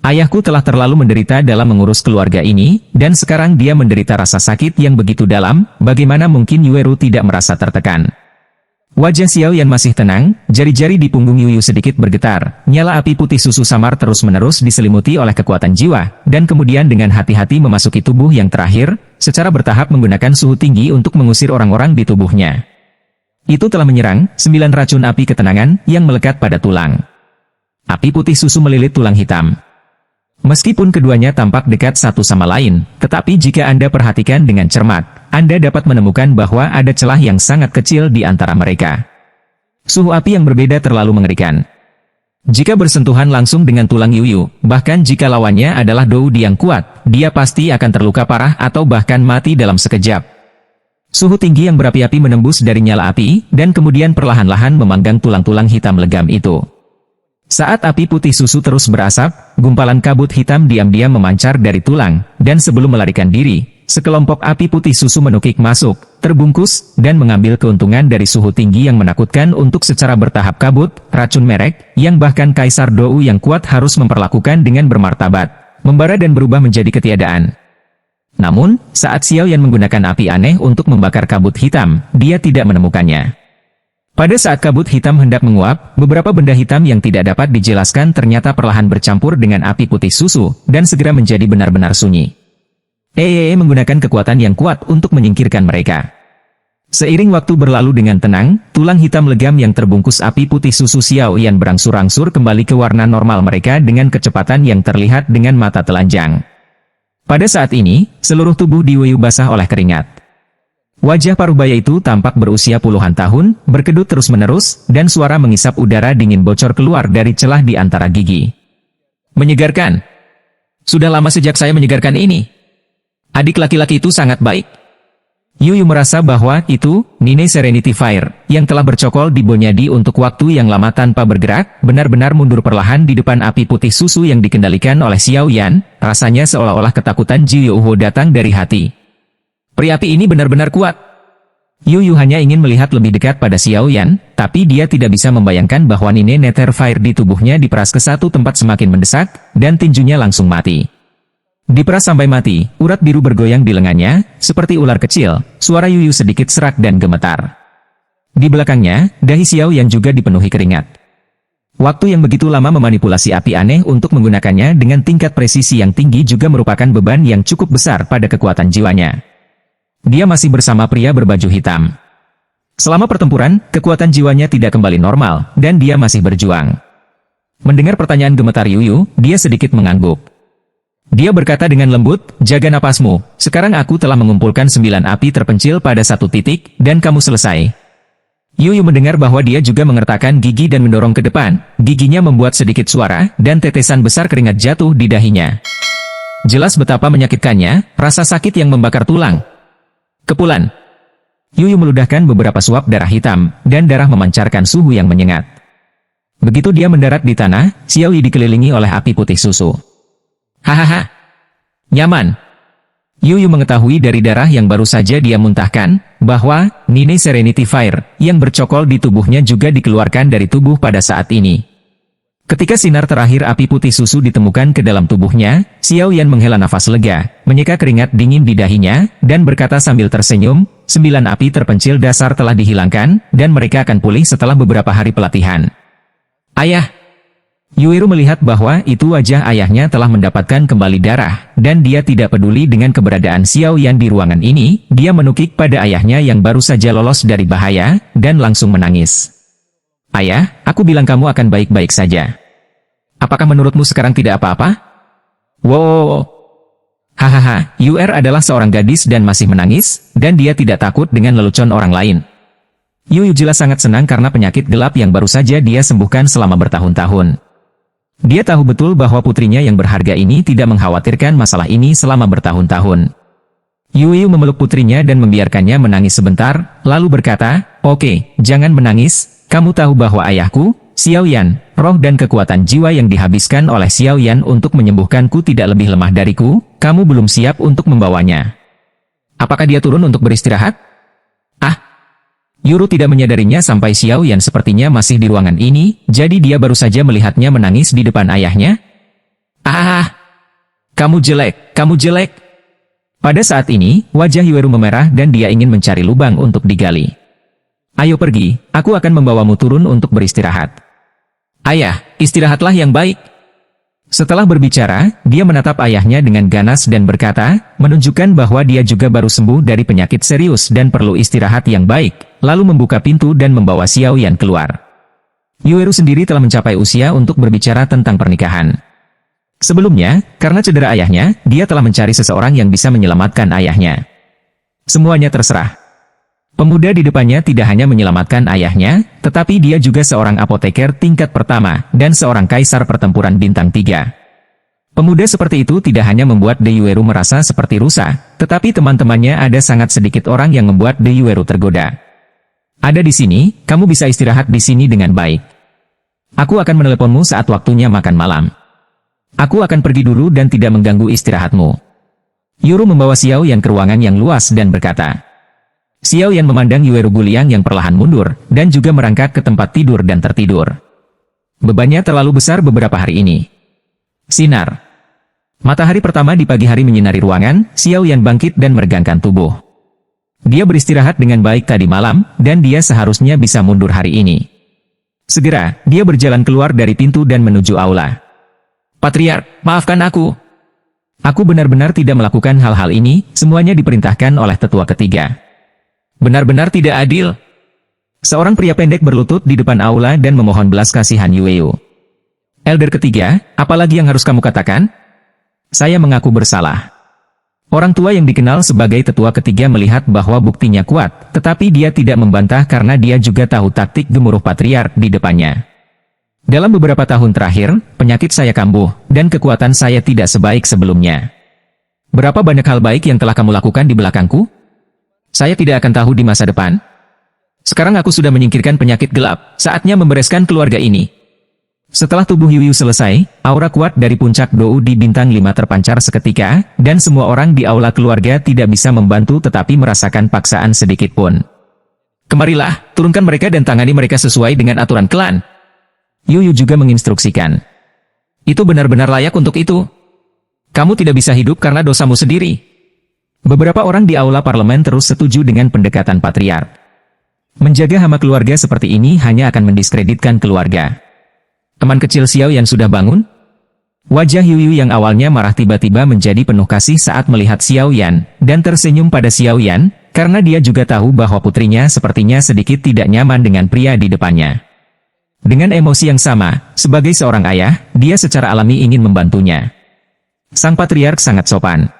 [SPEAKER 1] Ayahku telah terlalu menderita dalam mengurus keluarga ini, dan sekarang dia menderita rasa sakit yang begitu dalam, bagaimana mungkin Yueru tidak merasa tertekan? Wajah Xiao Yan masih tenang, jari-jari di punggung Yuyu sedikit bergetar, nyala api putih susu samar terus-menerus diselimuti oleh kekuatan jiwa, dan kemudian dengan hati-hati memasuki tubuh yang terakhir, secara bertahap menggunakan suhu tinggi untuk mengusir orang-orang di tubuhnya. Itu telah menyerang 9 racun api ketenangan yang melekat pada tulang. Api putih susu melilit tulang hitam. Meskipun keduanya tampak dekat satu sama lain, tetapi jika Anda perhatikan dengan cermat, Anda dapat menemukan bahwa ada celah yang sangat kecil di antara mereka. Suhu api yang berbeda terlalu mengerikan. Jika bersentuhan langsung dengan tulang Yuyu, bahkan jika lawannya adalah Dou Di yang kuat, dia pasti akan terluka parah atau bahkan mati dalam sekejap. Suhu tinggi yang berapi-api menembus dari nyala api, dan kemudian perlahan-lahan memanggang tulang-tulang hitam legam itu. Saat api putih susu terus berasap, gumpalan kabut hitam diam-diam memancar dari tulang, dan sebelum melarikan diri, sekelompok api putih susu menukik masuk, terbungkus, dan mengambil keuntungan dari suhu tinggi yang menakutkan untuk secara bertahap kabut, racun merek, yang bahkan Kaisar Dou yang kuat harus memperlakukan dengan bermartabat, membara dan berubah menjadi ketiadaan. Namun, saat Xiao Yan menggunakan api aneh untuk membakar kabut hitam, dia tidak menemukannya. Pada saat kabut hitam hendak menguap, beberapa benda hitam yang tidak dapat dijelaskan ternyata perlahan bercampur dengan api putih susu, dan segera menjadi benar-benar sunyi. Menggunakan kekuatan yang kuat untuk menyingkirkan mereka. Seiring waktu berlalu dengan tenang, tulang hitam legam yang terbungkus api putih susu Xiao Yan berangsur-angsur kembali ke warna normal mereka dengan kecepatan yang terlihat dengan mata telanjang. Pada saat ini, seluruh tubuh Yuyu basah oleh keringat. Wajah parubaya itu tampak berusia puluhan tahun, berkedut terus-menerus, dan suara mengisap udara dingin bocor keluar dari celah di antara gigi. Menyegarkan. Sudah lama sejak saya menyegarkan ini. Adik laki-laki itu sangat baik. Yuyu merasa bahwa itu, Nine Serenity Fire, yang telah bercokol di Bonyadi untuk waktu yang lama tanpa bergerak, benar-benar mundur perlahan di depan api putih susu yang dikendalikan oleh Xiao Yan, rasanya seolah-olah ketakutan Ji Youho datang dari hati. Peri api ini benar-benar kuat. Yuyu hanya ingin melihat lebih dekat pada Xiao Yan, tapi dia tidak bisa membayangkan bahwa Nine Nether Fire di tubuhnya diperas ke satu tempat semakin mendesak, dan tinjunya langsung mati. Diperas sampai mati, urat biru bergoyang di lengannya, seperti ular kecil, suara Yuyu sedikit serak dan gemetar. Di belakangnya, dahi Xiao Yan juga dipenuhi keringat. Waktu yang begitu lama memanipulasi api aneh untuk menggunakannya dengan tingkat presisi yang tinggi juga merupakan beban yang cukup besar pada kekuatan jiwanya. Dia masih bersama pria berbaju hitam. Selama pertempuran, kekuatan jiwanya tidak kembali normal, dan dia masih berjuang. Mendengar pertanyaan gemetar Yuyu, dia sedikit mengangguk. Dia berkata dengan lembut, jaga napasmu, sekarang aku telah mengumpulkan 9 api terpencil pada satu titik, dan kamu selesai. Yuyu mendengar bahwa dia juga mengertakkan gigi dan mendorong ke depan, giginya membuat sedikit suara, dan tetesan besar keringat jatuh di dahinya. Jelas betapa menyakitkannya, rasa sakit yang membakar tulang. Kepulan. Yuyu meludahkan beberapa suap darah hitam, dan darah memancarkan suhu yang menyengat. Begitu dia mendarat di tanah, Xiao Yi dikelilingi oleh api putih susu. Hahaha. Nyaman. Yu mengetahui dari darah yang baru saja dia muntahkan, bahwa Nine Serenity Fire yang bercokol di tubuhnya juga dikeluarkan dari tubuh pada saat ini. Ketika sinar terakhir api putih susu ditemukan ke dalam tubuhnya, Xiao Yan menghela nafas lega, menyeka keringat dingin di dahinya, dan berkata sambil tersenyum, 9 api terpencil dasar telah dihilangkan, dan mereka akan pulih setelah beberapa hari pelatihan. Ayah! Yueru melihat bahwa itu wajah ayahnya telah mendapatkan kembali darah, dan dia tidak peduli dengan keberadaan Xiao Yan di ruangan ini, dia menukik pada ayahnya yang baru saja lolos dari bahaya, dan langsung menangis. Ayah, aku bilang kamu akan baik-baik saja. Apakah menurutmu sekarang tidak apa-apa? Wow! Hahaha, Yuer adalah seorang gadis dan masih menangis, dan dia tidak takut dengan lelucon orang lain. Yu jelas sangat senang karena penyakit gelap yang baru saja dia sembuhkan selama bertahun-tahun. Dia tahu betul bahwa putrinya yang berharga ini tidak mengkhawatirkan masalah ini selama bertahun-tahun. Yu memeluk putrinya dan membiarkannya menangis sebentar, lalu berkata, "Oke, jangan menangis, kamu tahu bahwa ayahku, Xiao Yan, roh dan kekuatan jiwa yang dihabiskan oleh Xiao Yan untuk menyembuhkanku tidak lebih lemah dariku, kamu belum siap untuk membawanya." Apakah dia turun untuk beristirahat? Yuru tidak menyadarinya sampai Xiao Yan sepertinya masih di ruangan ini, jadi dia baru saja melihatnya menangis di depan ayahnya. Kamu jelek, kamu jelek. Pada saat ini, wajah Yueru memerah dan dia ingin mencari lubang untuk digali. Ayo pergi, aku akan membawamu turun untuk beristirahat. Ayah, istirahatlah yang baik. Setelah berbicara, dia menatap ayahnya dengan ganas dan berkata, menunjukkan bahwa dia juga baru sembuh dari penyakit serius dan perlu istirahat yang baik, lalu membuka pintu dan membawa Xiao Yan keluar. Yueru sendiri telah mencapai usia untuk berbicara tentang pernikahan. Sebelumnya, karena cedera ayahnya, dia telah mencari seseorang yang bisa menyelamatkan ayahnya. Semuanya terserah. Pemuda di depannya tidak hanya menyelamatkan ayahnya, tetapi dia juga seorang apoteker tingkat pertama dan seorang kaisar pertempuran bintang 3. Pemuda seperti itu tidak hanya membuat De Yueru merasa seperti rusa, tetapi teman-temannya ada sangat sedikit orang yang membuat De Yueru tergoda. Ada di sini, kamu bisa istirahat di sini dengan baik. Aku akan meneleponmu saat waktunya makan malam. Aku akan pergi dulu dan tidak mengganggu istirahatmu. Yuru membawa Xiao Yan ke ruangan yang luas dan berkata. Xiao Yan memandang Yueru Guliang yang perlahan mundur, dan juga merangkak ke tempat tidur dan tertidur. Bebannya terlalu besar beberapa hari ini. Sinar. Matahari pertama di pagi hari menyinari ruangan, Xiao Yan bangkit dan meregangkan tubuh. Dia beristirahat dengan baik tadi malam, dan dia seharusnya bisa mundur hari ini. Segera, dia berjalan keluar dari pintu dan menuju aula. Patriark, maafkan aku. Aku benar-benar tidak melakukan hal-hal ini, semuanya diperintahkan oleh tetua ketiga. Benar-benar tidak adil. Seorang pria pendek berlutut di depan aula dan memohon belas kasihan Yueyu. Elder ketiga, apalagi yang harus kamu katakan? Saya mengaku bersalah. Orang tua yang dikenal sebagai tetua ketiga melihat bahwa buktinya kuat, tetapi dia tidak membantah karena dia juga tahu taktik gemuruh patriark di depannya. Dalam beberapa tahun terakhir, penyakit saya kambuh, dan kekuatan saya tidak sebaik sebelumnya. Berapa banyak hal baik yang telah kamu lakukan di belakangku? Saya tidak akan tahu di masa depan. Sekarang aku sudah menyingkirkan penyakit gelap, saatnya membereskan keluarga ini. Setelah tubuh Yuyu selesai, aura kuat dari puncak Dou di bintang 5 terpancar seketika, dan semua orang di aula keluarga tidak bisa membantu tetapi merasakan paksaan sedikit pun. Kemarilah, turunkan mereka dan tangani mereka sesuai dengan aturan klan. Yuyu juga menginstruksikan. Itu benar-benar layak untuk itu. Kamu tidak bisa hidup karena dosamu sendiri. Beberapa orang di aula parlemen terus setuju dengan pendekatan patriark. Menjaga hama keluarga seperti ini hanya akan mendiskreditkan keluarga. Teman kecil Xiao Yan sudah bangun? Wajah Yuyu yang awalnya marah tiba-tiba menjadi penuh kasih saat melihat Xiao Yan, dan tersenyum pada Xiao Yan, karena dia juga tahu bahwa putrinya sepertinya sedikit tidak nyaman dengan pria di depannya. Dengan emosi yang sama, sebagai seorang ayah, dia secara alami ingin membantunya. Sang patriark sangat sopan.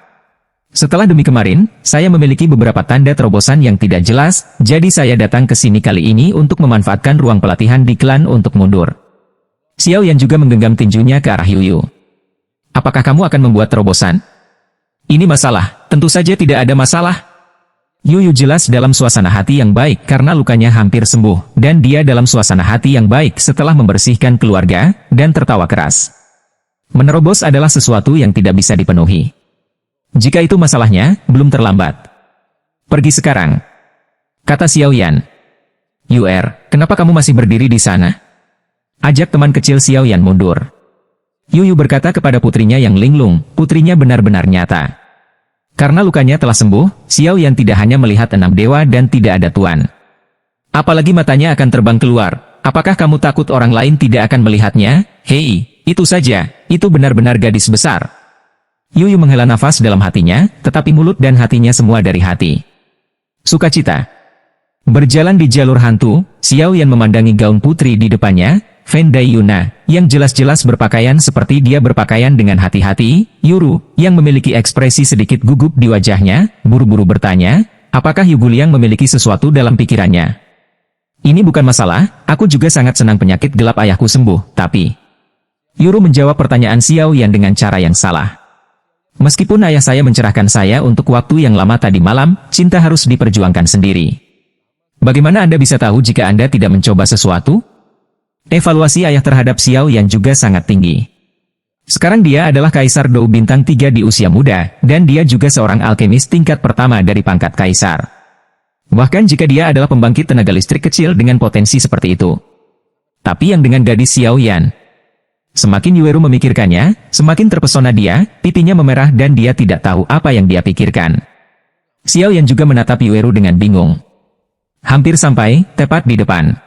[SPEAKER 1] Setelah demi kemarin, saya memiliki beberapa tanda terobosan yang tidak jelas, jadi saya datang ke sini kali ini untuk memanfaatkan ruang pelatihan di klan untuk mundur. Xiao Yan juga menggenggam tinjunya ke arah Yuyu. Apakah kamu akan membuat terobosan? Ini masalah, tentu saja tidak ada masalah. Yuyu jelas dalam suasana hati yang baik karena lukanya hampir sembuh, dan dia dalam suasana hati yang baik setelah membersihkan keluarga, dan tertawa keras. Menerobos adalah sesuatu yang tidak bisa dipenuhi. Jika itu masalahnya, belum terlambat. Pergi sekarang, kata Xiao Yan. Yuer, kenapa kamu masih berdiri di sana? Ajak teman kecil Xiao Yan mundur. Yuyu berkata kepada putrinya yang linglung, putrinya benar-benar nyata. Karena lukanya telah sembuh, Xiao Yan tidak hanya melihat 6 dewa dan tidak ada tuan. Apalagi matanya akan terbang keluar. Apakah kamu takut orang lain tidak akan melihatnya? Hei, itu saja, itu benar-benar gadis besar. Yuyu menghela nafas dalam hatinya, tetapi mulut dan hatinya semua dari hati sukacita. Berjalan di jalur hantu, Xiao Yan memandangi gaun putri di depannya, Fendai Yuna, yang jelas-jelas berpakaian seperti dia berpakaian dengan hati-hati. Yuru, yang memiliki ekspresi sedikit gugup di wajahnya, buru-buru bertanya, apakah Yu Guliang memiliki sesuatu dalam pikirannya? Ini bukan masalah, aku juga sangat senang penyakit gelap ayahku sembuh, tapi... Yuru menjawab pertanyaan Xiao Yan dengan cara yang salah. Meskipun ayah saya mencerahkan saya untuk waktu yang lama tadi malam, cinta harus diperjuangkan sendiri. Bagaimana Anda bisa tahu jika Anda tidak mencoba sesuatu? Evaluasi ayah terhadap Xiao Yan juga sangat tinggi. Sekarang dia adalah Kaisar Dou Bintang 3 di usia muda, dan dia juga seorang alkemis tingkat pertama dari pangkat Kaisar. Bahkan jika dia adalah pembangkit tenaga listrik kecil dengan potensi seperti itu. Tapi yang dengan gadis Xiao Yan, semakin Yueru memikirkannya, semakin terpesona dia, pipinya memerah dan dia tidak tahu apa yang dia pikirkan. Xiao Yan juga menatap Yueru dengan bingung. Hampir sampai, tepat di depan.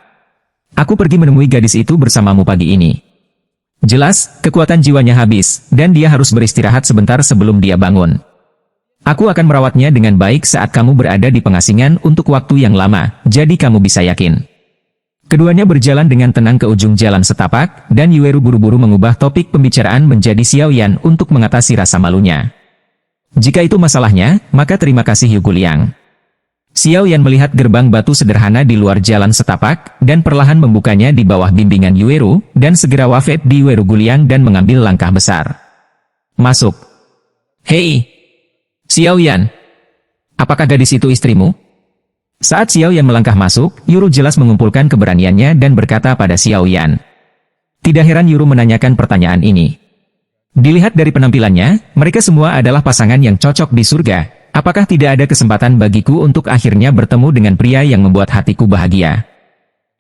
[SPEAKER 1] Aku pergi menemui gadis itu bersamamu pagi ini. Jelas, kekuatan jiwanya habis, dan dia harus beristirahat sebentar sebelum dia bangun. Aku akan merawatnya dengan baik saat kamu berada di pengasingan untuk waktu yang lama, jadi kamu bisa yakin. Keduanya berjalan dengan tenang ke ujung jalan setapak, dan Yueru buru-buru mengubah topik pembicaraan menjadi Xiao Yan untuk mengatasi rasa malunya. Jika itu masalahnya, maka terima kasih Yu Guliang. Xiao Yan melihat gerbang batu sederhana di luar jalan setapak, dan perlahan membukanya di bawah bimbingan Yueru, dan segera wafat di Yueru Guliang dan mengambil langkah besar. Masuk. Hei! Xiao Yan! Apakah gadis itu istrimu? Saat Xiao Yan melangkah masuk, Yuru jelas mengumpulkan keberaniannya dan berkata pada Xiao Yan. Tidak heran Yuru menanyakan pertanyaan ini. Dilihat dari penampilannya, mereka semua adalah pasangan yang cocok di surga. Apakah tidak ada kesempatan bagiku untuk akhirnya bertemu dengan pria yang membuat hatiku bahagia?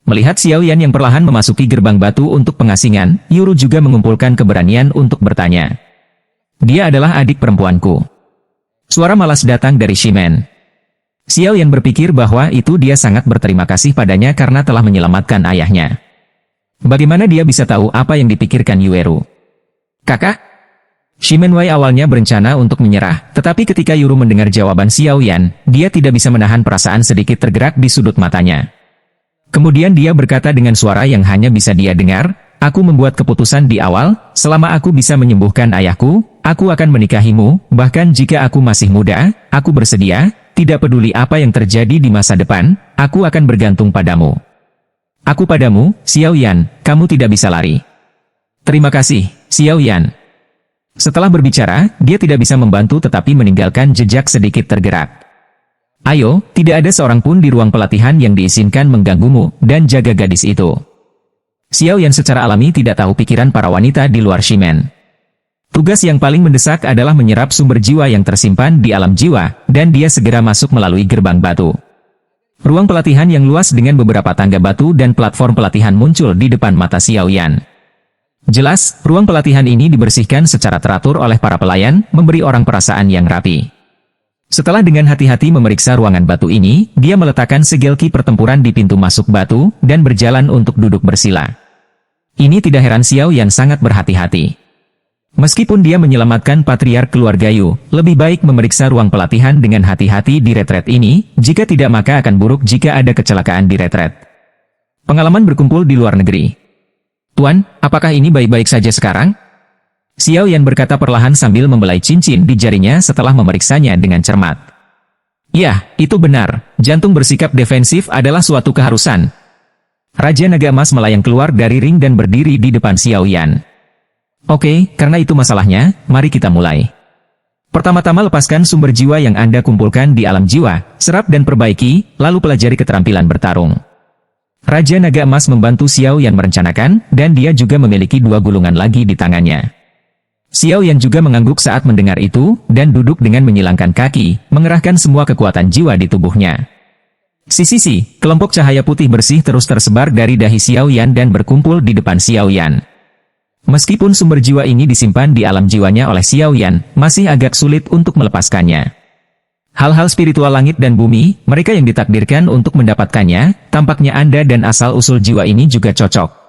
[SPEAKER 1] Melihat Xiao Yan yang perlahan memasuki gerbang batu untuk pengasingan, Yuru juga mengumpulkan keberanian untuk bertanya. Dia adalah adik perempuanku. Suara malas datang dari Shimen. Xiao Yan berpikir bahwa itu dia sangat berterima kasih padanya karena telah menyelamatkan ayahnya. Bagaimana dia bisa tahu apa yang dipikirkan Yueru? Kakak? Shimen Wei awalnya berencana untuk menyerah, tetapi ketika Yuru mendengar jawaban Xiao Yan, dia tidak bisa menahan perasaan sedikit tergerak di sudut matanya. Kemudian dia berkata dengan suara yang hanya bisa dia dengar, aku membuat keputusan di awal, selama aku bisa menyembuhkan ayahku, aku akan menikahimu, bahkan jika aku masih muda, aku bersedia. Tidak peduli apa yang terjadi di masa depan, aku akan bergantung padamu. Aku padamu, Xiao Yan, kamu tidak bisa lari. Terima kasih, Xiao Yan. Setelah berbicara, dia tidak bisa membantu tetapi meninggalkan jejak sedikit tergerak. Ayo, tidak ada seorang pun di ruang pelatihan yang diizinkan mengganggumu, dan jaga gadis itu. Xiao Yan secara alami tidak tahu pikiran para wanita di luar Shimen. Tugas yang paling mendesak adalah menyerap sumber jiwa yang tersimpan di alam jiwa, dan dia segera masuk melalui gerbang batu. Ruang pelatihan yang luas dengan beberapa tangga batu dan platform pelatihan muncul di depan mata Xiao Yan. Jelas, ruang pelatihan ini dibersihkan secara teratur oleh para pelayan, memberi orang perasaan yang rapi. Setelah dengan hati-hati memeriksa ruangan batu ini, dia meletakkan segelki pertempuran di pintu masuk batu, dan berjalan untuk duduk bersila. Ini tidak heran Xiao Yan sangat berhati-hati. Meskipun dia menyelamatkan patriark keluarga Yu, lebih baik memeriksa ruang pelatihan dengan hati-hati di retret ini, jika tidak maka akan buruk jika ada kecelakaan di retret. Pengalaman berkumpul di luar negeri. Tuan, apakah ini baik-baik saja sekarang? Xiao Yan berkata perlahan sambil membelai cincin di jarinya setelah memeriksanya dengan cermat. Ya, itu benar, jantung bersikap defensif adalah suatu keharusan. Raja Naga Emas melayang keluar dari ring dan berdiri di depan Xiao Yan. Oke, karena itu masalahnya, mari kita mulai. Pertama-tama lepaskan sumber jiwa yang Anda kumpulkan di alam jiwa, serap dan perbaiki, lalu pelajari keterampilan bertarung. Raja Naga Emas membantu Xiao Yan merencanakan, dan dia juga memiliki 2 gulungan lagi di tangannya. Xiao Yan juga mengangguk saat mendengar itu, dan duduk dengan menyilangkan kaki, mengerahkan semua kekuatan jiwa di tubuhnya. Sisi, kelompok cahaya putih bersih terus tersebar dari dahi Xiao Yan dan berkumpul di depan Xiao Yan. Meskipun sumber jiwa ini disimpan di alam jiwanya oleh Xiao Yan, masih agak sulit untuk melepaskannya. Hal-hal spiritual langit dan bumi, mereka yang ditakdirkan untuk mendapatkannya, tampaknya Anda dan asal-usul jiwa ini juga cocok.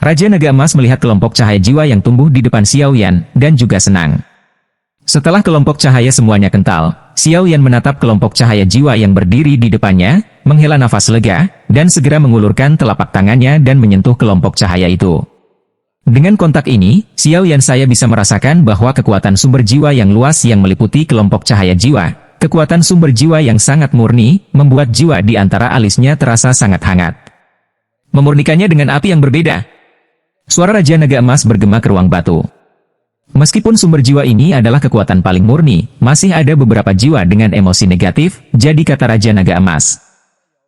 [SPEAKER 1] Raja Naga Emas melihat kelompok cahaya jiwa yang tumbuh di depan Xiao Yan, dan juga senang. Setelah kelompok cahaya semuanya kental, Xiao Yan menatap kelompok cahaya jiwa yang berdiri di depannya, menghela nafas lega, dan segera mengulurkan telapak tangannya dan menyentuh kelompok cahaya itu. Dengan kontak ini, Xiao Yan saya bisa merasakan bahwa kekuatan sumber jiwa yang luas yang meliputi kelompok cahaya jiwa, kekuatan sumber jiwa yang sangat murni, membuat jiwa di antara alisnya terasa sangat hangat. Memurnikannya dengan api yang berbeda. Suara Raja Naga Emas bergema ke ruang batu. Meskipun sumber jiwa ini adalah kekuatan paling murni, masih ada beberapa jiwa dengan emosi negatif, jadi kata Raja Naga Emas.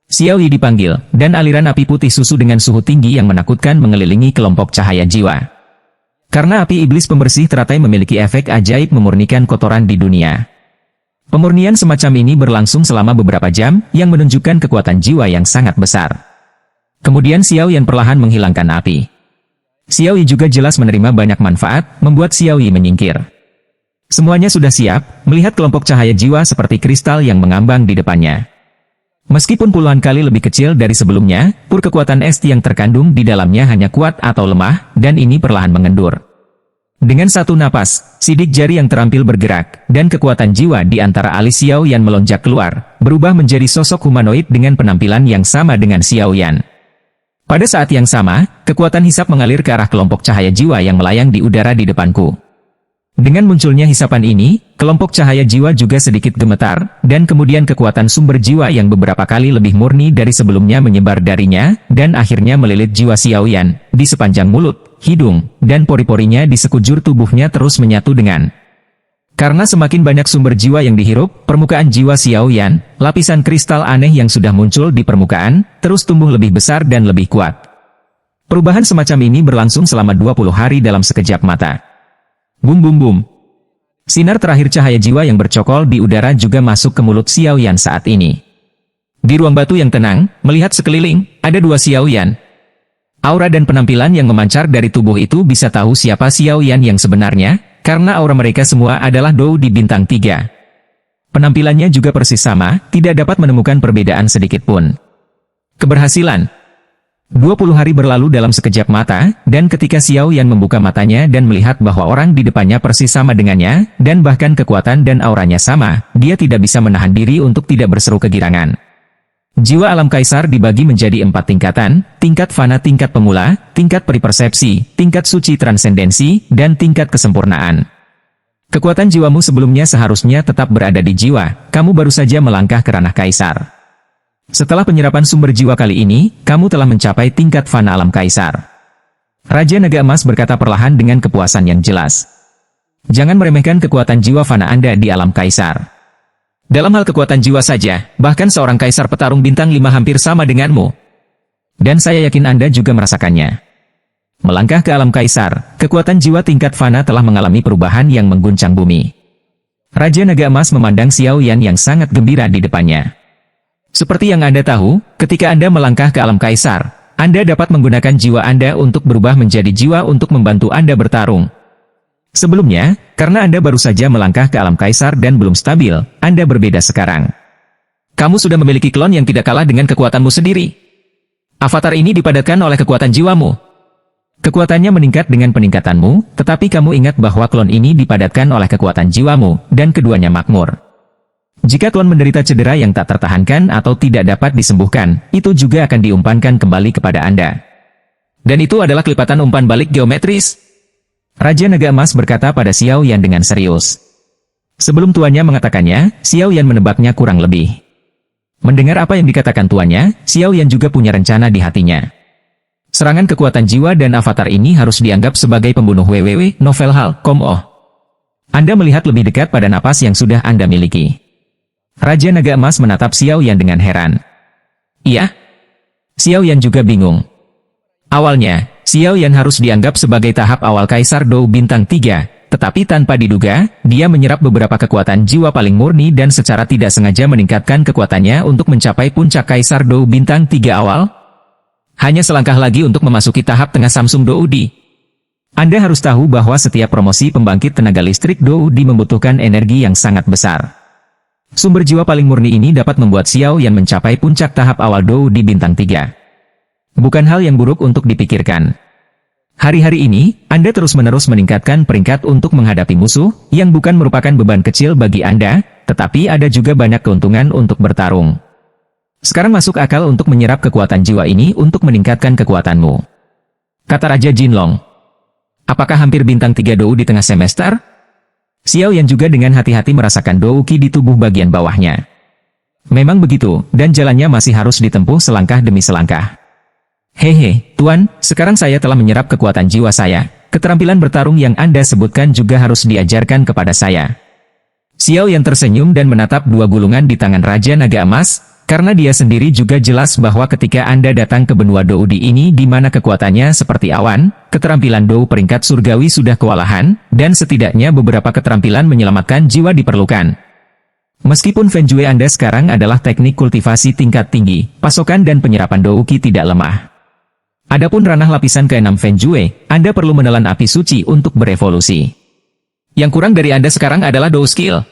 [SPEAKER 1] Xiao Yi dipanggil, dan aliran api putih susu dengan suhu tinggi yang menakutkan mengelilingi kelompok cahaya jiwa. Karena api iblis pembersih teratai memiliki efek ajaib memurnikan kotoran di dunia. Pemurnian semacam ini berlangsung selama beberapa jam, yang menunjukkan kekuatan jiwa yang sangat besar. Kemudian Xiao Yan perlahan menghilangkan api. Xiao Yi juga jelas menerima banyak manfaat, membuat Xiao Yi menyingkir. Semuanya sudah siap, melihat kelompok cahaya jiwa seperti kristal yang mengambang di depannya. Meskipun puluhan kali lebih kecil dari sebelumnya, pur kekuatan esti yang terkandung di dalamnya hanya kuat atau lemah, dan ini perlahan mengendur. Dengan satu napas, sidik jari yang terampil bergerak, dan kekuatan jiwa di antara alis Xiao Yan melonjak keluar, berubah menjadi sosok humanoid dengan penampilan yang sama dengan Xiao Yan. Pada saat yang sama, kekuatan hisap mengalir ke arah kelompok cahaya jiwa yang melayang di udara di depanku. Dengan munculnya hisapan ini, kelompok cahaya jiwa juga sedikit gemetar, dan kemudian kekuatan sumber jiwa yang beberapa kali lebih murni dari sebelumnya menyebar darinya, dan akhirnya melilit jiwa Xiao Yan, di sepanjang mulut, hidung, dan pori-porinya di sekujur tubuhnya terus menyatu dengan. Karena semakin banyak sumber jiwa yang dihirup, permukaan jiwa Xiao Yan, lapisan kristal aneh yang sudah muncul di permukaan, terus tumbuh lebih besar dan lebih kuat. Perubahan semacam ini berlangsung selama 20 hari dalam sekejap mata. Bum bum bum. Sinar terakhir cahaya jiwa yang bercokol di udara juga masuk ke mulut Xiao Yan saat ini. Di ruang batu yang tenang, melihat sekeliling, ada dua Xiao Yan. Aura dan penampilan yang memancar dari tubuh itu bisa tahu siapa Xiao Yan yang sebenarnya, karena aura mereka semua adalah Dou di bintang 3. Penampilannya juga persis sama, tidak dapat menemukan perbedaan sedikit pun. Keberhasilan. 20 hari berlalu dalam sekejap mata, dan ketika Xiao Yan membuka matanya dan melihat bahwa orang di depannya persis sama dengannya, dan bahkan kekuatan dan auranya sama, dia tidak bisa menahan diri untuk tidak berseru kegirangan. Jiwa alam kaisar dibagi menjadi 4 tingkatan, tingkat fana tingkat pemula, tingkat peripersepsi, tingkat suci transendensi, dan tingkat kesempurnaan. Kekuatan jiwamu sebelumnya seharusnya tetap berada di jiwa, kamu baru saja melangkah ke ranah kaisar. Setelah penyerapan sumber jiwa kali ini, kamu telah mencapai tingkat fana alam kaisar. Raja Naga Emas berkata perlahan dengan kepuasan yang jelas. Jangan meremehkan kekuatan jiwa fana Anda di alam kaisar. Dalam hal kekuatan jiwa saja, bahkan seorang kaisar petarung bintang 5 hampir sama denganmu. Dan saya yakin Anda juga merasakannya. Melangkah ke alam kaisar, kekuatan jiwa tingkat fana telah mengalami perubahan yang mengguncang bumi. Raja Naga Emas memandang Xiao Yan yang sangat gembira di depannya. Seperti yang Anda tahu, ketika Anda melangkah ke alam kaisar, Anda dapat menggunakan jiwa Anda untuk berubah menjadi jiwa untuk membantu Anda bertarung. Sebelumnya, karena Anda baru saja melangkah ke alam kaisar dan belum stabil, Anda berbeda sekarang. Kamu sudah memiliki klon yang tidak kalah dengan kekuatanmu sendiri. Avatar ini dipadatkan oleh kekuatan jiwamu. Kekuatannya meningkat dengan peningkatanmu, tetapi kamu ingat bahwa klon ini dipadatkan oleh kekuatan jiwamu, dan keduanya makmur. Jika klon menderita cedera yang tak tertahankan atau tidak dapat disembuhkan, itu juga akan diumpankan kembali kepada Anda. Dan itu adalah kelipatan umpan balik geometris. Raja Naga Emas berkata pada Xiao Yan dengan serius. Sebelum tuannya mengatakannya, Xiao Yan menebaknya kurang lebih. Mendengar apa yang dikatakan tuannya, Xiao Yan juga punya rencana di hatinya. Serangan kekuatan jiwa dan avatar ini harus dianggap sebagai pembunuh www novel hal.com. Anda melihat lebih dekat pada napas yang sudah Anda miliki. Raja Naga Emas menatap Xiao Yan dengan heran. Iya? Xiao Yan juga bingung. Awalnya, Xiao Yan harus dianggap sebagai tahap awal Kaisar Dou Bintang 3, tetapi tanpa diduga, dia menyerap beberapa kekuatan jiwa paling murni dan secara tidak sengaja meningkatkan kekuatannya untuk mencapai puncak Kaisar Dou bintang 3 awal. Hanya selangkah lagi untuk memasuki tahap tengah Samsung Doudi. Anda harus tahu bahwa setiap promosi pembangkit tenaga listrik Doudi membutuhkan energi yang sangat besar. Sumber jiwa paling murni ini dapat membuat Xiao Yan mencapai puncak tahap awal Doudi bintang 3. Bukan hal yang buruk untuk dipikirkan. Hari-hari ini, Anda terus-menerus meningkatkan peringkat untuk menghadapi musuh, yang bukan merupakan beban kecil bagi Anda, tetapi ada juga banyak keuntungan untuk bertarung. Sekarang masuk akal untuk menyerap kekuatan jiwa ini untuk meningkatkan kekuatanmu. Kata Raja Jinlong. Apakah hampir bintang 3 Dou di tengah semester? Xiao Yan juga dengan hati-hati merasakan Dou Qi di tubuh bagian bawahnya. Memang begitu, dan jalannya masih harus ditempuh selangkah demi selangkah. Hehe, Tuan, sekarang saya telah menyerap kekuatan jiwa saya. Keterampilan bertarung yang Anda sebutkan juga harus diajarkan kepada saya. Xiao Yan tersenyum dan menatap dua gulungan di tangan Raja Naga Emas, karena dia sendiri juga jelas bahwa ketika Anda datang ke benua Doudi ini di mana kekuatannya seperti awan, keterampilan Dou peringkat surgawi sudah kewalahan, dan setidaknya beberapa keterampilan menyelamatkan jiwa diperlukan. Meskipun Fenjue Anda sekarang adalah teknik kultivasi tingkat tinggi, pasokan dan penyerapan Dou Qi tidak lemah. Adapun ranah lapisan ke-6 Fenjue, Anda perlu menelan api suci untuk berevolusi. Yang kurang dari Anda sekarang adalah Dou Skill.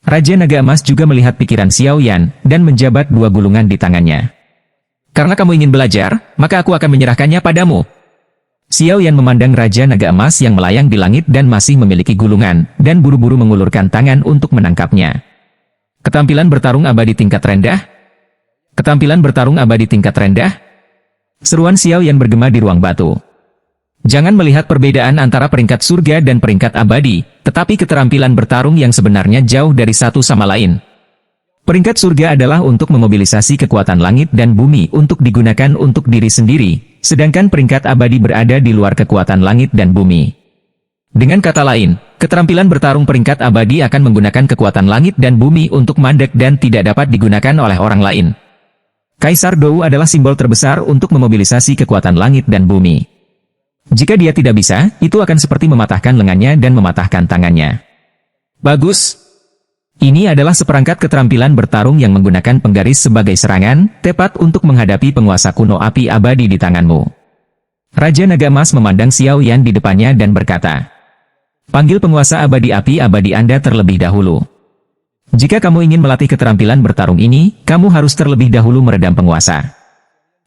[SPEAKER 1] Raja Naga Emas juga melihat pikiran Xiao Yan, dan menjabat dua gulungan di tangannya. Karena kamu ingin belajar, maka aku akan menyerahkannya padamu. Xiao Yan memandang Raja Naga Emas yang melayang di langit dan masih memiliki gulungan, dan buru-buru mengulurkan tangan untuk menangkapnya. Ketampilan bertarung abadi tingkat rendah? Ketampilan bertarung abadi tingkat rendah? Seruan Xiao Yan bergema di ruang batu. Jangan melihat perbedaan antara peringkat surga dan peringkat abadi, tetapi keterampilan bertarung yang sebenarnya jauh dari satu sama lain. Peringkat surga adalah untuk memobilisasi kekuatan langit dan bumi untuk digunakan untuk diri sendiri, sedangkan peringkat abadi berada di luar kekuatan langit dan bumi. Dengan kata lain, keterampilan bertarung peringkat abadi akan menggunakan kekuatan langit dan bumi untuk mandek dan tidak dapat digunakan oleh orang lain. Kaisar Dou adalah simbol terbesar untuk memobilisasi kekuatan langit dan bumi. Jika dia tidak bisa, itu akan seperti mematahkan lengannya dan mematahkan tangannya. Bagus. Ini adalah seperangkat keterampilan bertarung yang menggunakan penggaris sebagai serangan, tepat untuk menghadapi penguasa kuno api abadi di tanganmu. Raja Naga Emas memandang Xiao Yan di depannya dan berkata, panggil penguasa abadi api abadi Anda terlebih dahulu. Jika kamu ingin melatih keterampilan bertarung ini, kamu harus terlebih dahulu meredam penguasa.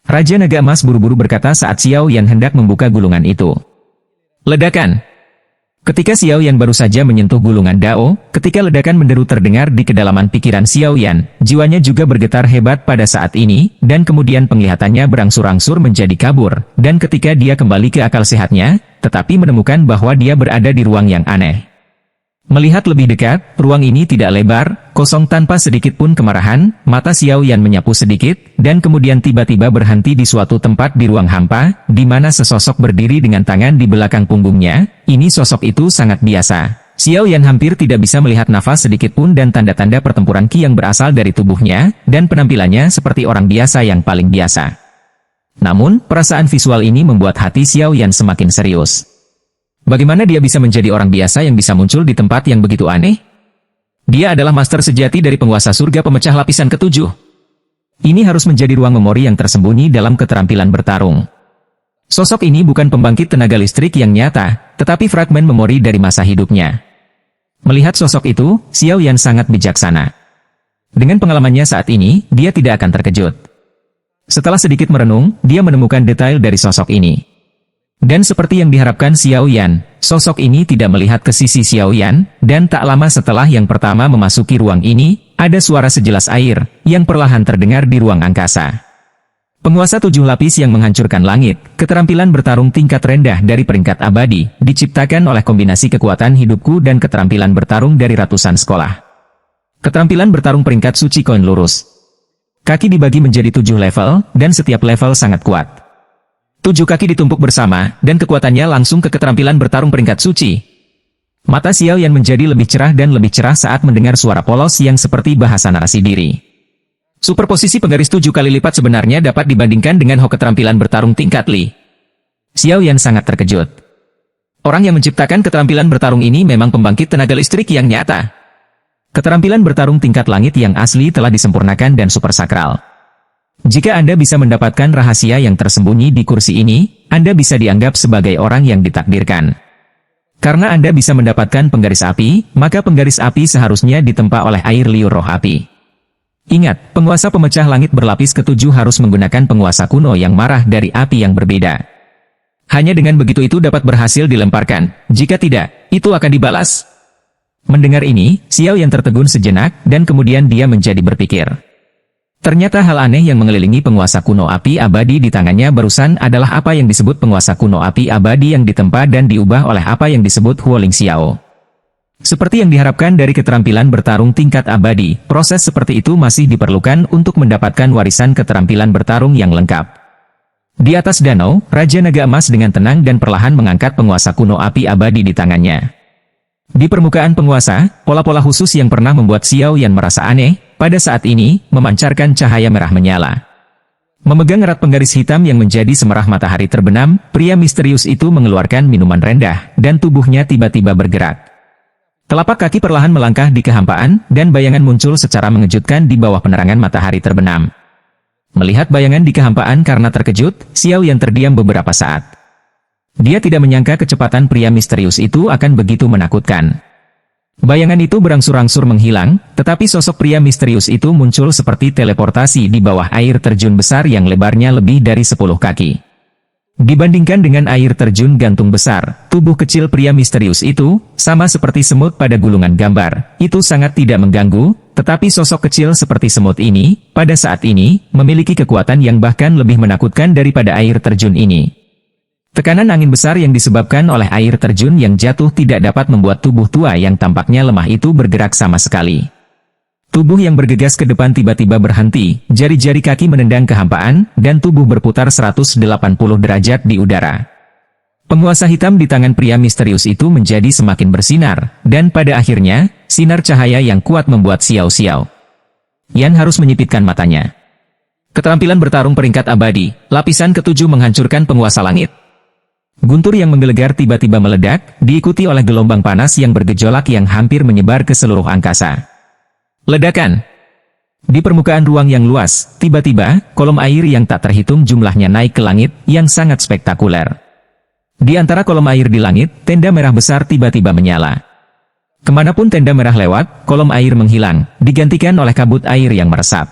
[SPEAKER 1] Raja Naga Emas buru-buru berkata saat Xiao Yan hendak membuka gulungan itu. Ledakan. Ketika Xiao Yan baru saja menyentuh gulungan Dao, ketika ledakan menderu terdengar di kedalaman pikiran Xiao Yan, jiwanya juga bergetar hebat pada saat ini, dan kemudian penglihatannya berangsur-angsur menjadi kabur, dan ketika dia kembali ke akal sehatnya, tetapi menemukan bahwa dia berada di ruang yang aneh. Melihat lebih dekat, ruang ini tidak lebar, kosong tanpa sedikit pun kemarahan, mata Xiao Yan menyapu sedikit, dan kemudian tiba-tiba berhenti di suatu tempat di ruang hampa, di mana sesosok berdiri dengan tangan di belakang punggungnya. Ini sosok itu sangat biasa. Xiao Yan hampir tidak bisa melihat nafas sedikit pun dan tanda-tanda pertempuran Qi yang berasal dari tubuhnya, dan penampilannya seperti orang biasa yang paling biasa. Namun, perasaan visual ini membuat hati Xiao Yan semakin serius. Bagaimana dia bisa menjadi orang biasa yang bisa muncul di tempat yang begitu aneh? Dia adalah master sejati dari penguasa surga pemecah lapisan ke-7. Ini harus menjadi ruang memori yang tersembunyi dalam keterampilan bertarung. Sosok ini bukan pembangkit tenaga listrik yang nyata, tetapi fragmen memori dari masa hidupnya. Melihat sosok itu, Xiao Yan sangat bijaksana. Dengan pengalamannya saat ini, dia tidak akan terkejut. Setelah sedikit merenung, dia menemukan detail dari sosok ini. Dan seperti yang diharapkan Xiao Yan, sosok ini tidak melihat ke sisi Xiao Yan, dan tak lama setelah yang pertama memasuki ruang ini, ada suara sejelas air, yang perlahan terdengar di ruang angkasa. Penguasa 7 lapis yang menghancurkan langit, keterampilan bertarung tingkat rendah dari peringkat abadi, diciptakan oleh kombinasi kekuatan hidupku dan keterampilan bertarung dari ratusan sekolah. Keterampilan bertarung peringkat suci koin lurus. Kaki dibagi menjadi 7 level, dan setiap level sangat kuat. 7 kaki ditumpuk bersama, dan kekuatannya langsung ke keterampilan bertarung peringkat suci. Mata Xiao Yan menjadi lebih cerah dan lebih cerah saat mendengar suara polos yang seperti bahasa narasi diri. Superposisi penggaris 7 kali lipat sebenarnya dapat dibandingkan dengan Ho keterampilan bertarung tingkat Li. Xiao Yan sangat terkejut. Orang yang menciptakan keterampilan bertarung ini memang pembangkit tenaga listrik yang nyata. Keterampilan bertarung tingkat langit yang asli telah disempurnakan dan super sakral. Jika Anda bisa mendapatkan rahasia yang tersembunyi di kursi ini, Anda bisa dianggap sebagai orang yang ditakdirkan. Karena Anda bisa mendapatkan penggaris api, maka penggaris api seharusnya ditempa oleh air liur roh api. Ingat, penguasa pemecah langit berlapis ketujuh harus menggunakan penguasa kuno yang marah dari api yang berbeda. Hanya dengan begitu itu dapat berhasil dilemparkan, jika tidak, itu akan dibalas. Mendengar ini, Xiao Yan tertegun sejenak, dan kemudian dia menjadi berpikir. Ternyata hal aneh yang mengelilingi penguasa kuno api abadi di tangannya barusan adalah apa yang disebut penguasa kuno api abadi yang ditempa dan diubah oleh apa yang disebut Huoling Xiao. Seperti yang diharapkan dari keterampilan bertarung tingkat abadi, proses seperti itu masih diperlukan untuk mendapatkan warisan keterampilan bertarung yang lengkap. Di atas danau, Raja Naga Emas dengan tenang dan perlahan mengangkat penguasa kuno api abadi di tangannya. Di permukaan penguasa, pola-pola khusus yang pernah membuat Xiao Yan merasa aneh, pada saat ini, memancarkan cahaya merah menyala. Memegang erat penggaris hitam yang menjadi semerah matahari terbenam, pria misterius itu mengeluarkan minuman rendah, dan tubuhnya tiba-tiba bergerak. Telapak kaki perlahan melangkah di kehampaan, dan bayangan muncul secara mengejutkan di bawah penerangan matahari terbenam. Melihat bayangan di kehampaan karena terkejut, Xiao Yan terdiam beberapa saat. Dia tidak menyangka kecepatan pria misterius itu akan begitu menakutkan. Bayangan itu berangsur-angsur menghilang, tetapi sosok pria misterius itu muncul seperti teleportasi di bawah air terjun besar yang lebarnya lebih dari 10 kaki. Dibandingkan dengan air terjun gantung besar, tubuh kecil pria misterius itu, sama seperti semut pada gulungan gambar, itu sangat tidak mengganggu, tetapi sosok kecil seperti semut ini, pada saat ini, memiliki kekuatan yang bahkan lebih menakutkan daripada air terjun ini. Tekanan angin besar yang disebabkan oleh air terjun yang jatuh tidak dapat membuat tubuh tua yang tampaknya lemah itu bergerak sama sekali. Tubuh yang bergegas ke depan tiba-tiba berhenti, jari-jari kaki menendang kehampaan, dan tubuh berputar 180 derajat di udara. Penguasa hitam di tangan pria misterius itu menjadi semakin bersinar, dan pada akhirnya, sinar cahaya yang kuat membuat Xiao Yan harus menyipitkan matanya. Keterampilan bertarung peringkat abadi, lapisan ketujuh menghancurkan penguasa langit. Guntur yang menggelegar tiba-tiba meledak, diikuti oleh gelombang panas yang bergejolak yang hampir menyebar ke seluruh angkasa. Ledakan. Di permukaan ruang yang luas, tiba-tiba, kolom air yang tak terhitung jumlahnya naik ke langit, yang sangat spektakuler. Di antara kolom air di langit, tenda merah besar tiba-tiba menyala. Kemanapun tenda merah lewat, kolom air menghilang, digantikan oleh kabut air yang meresap.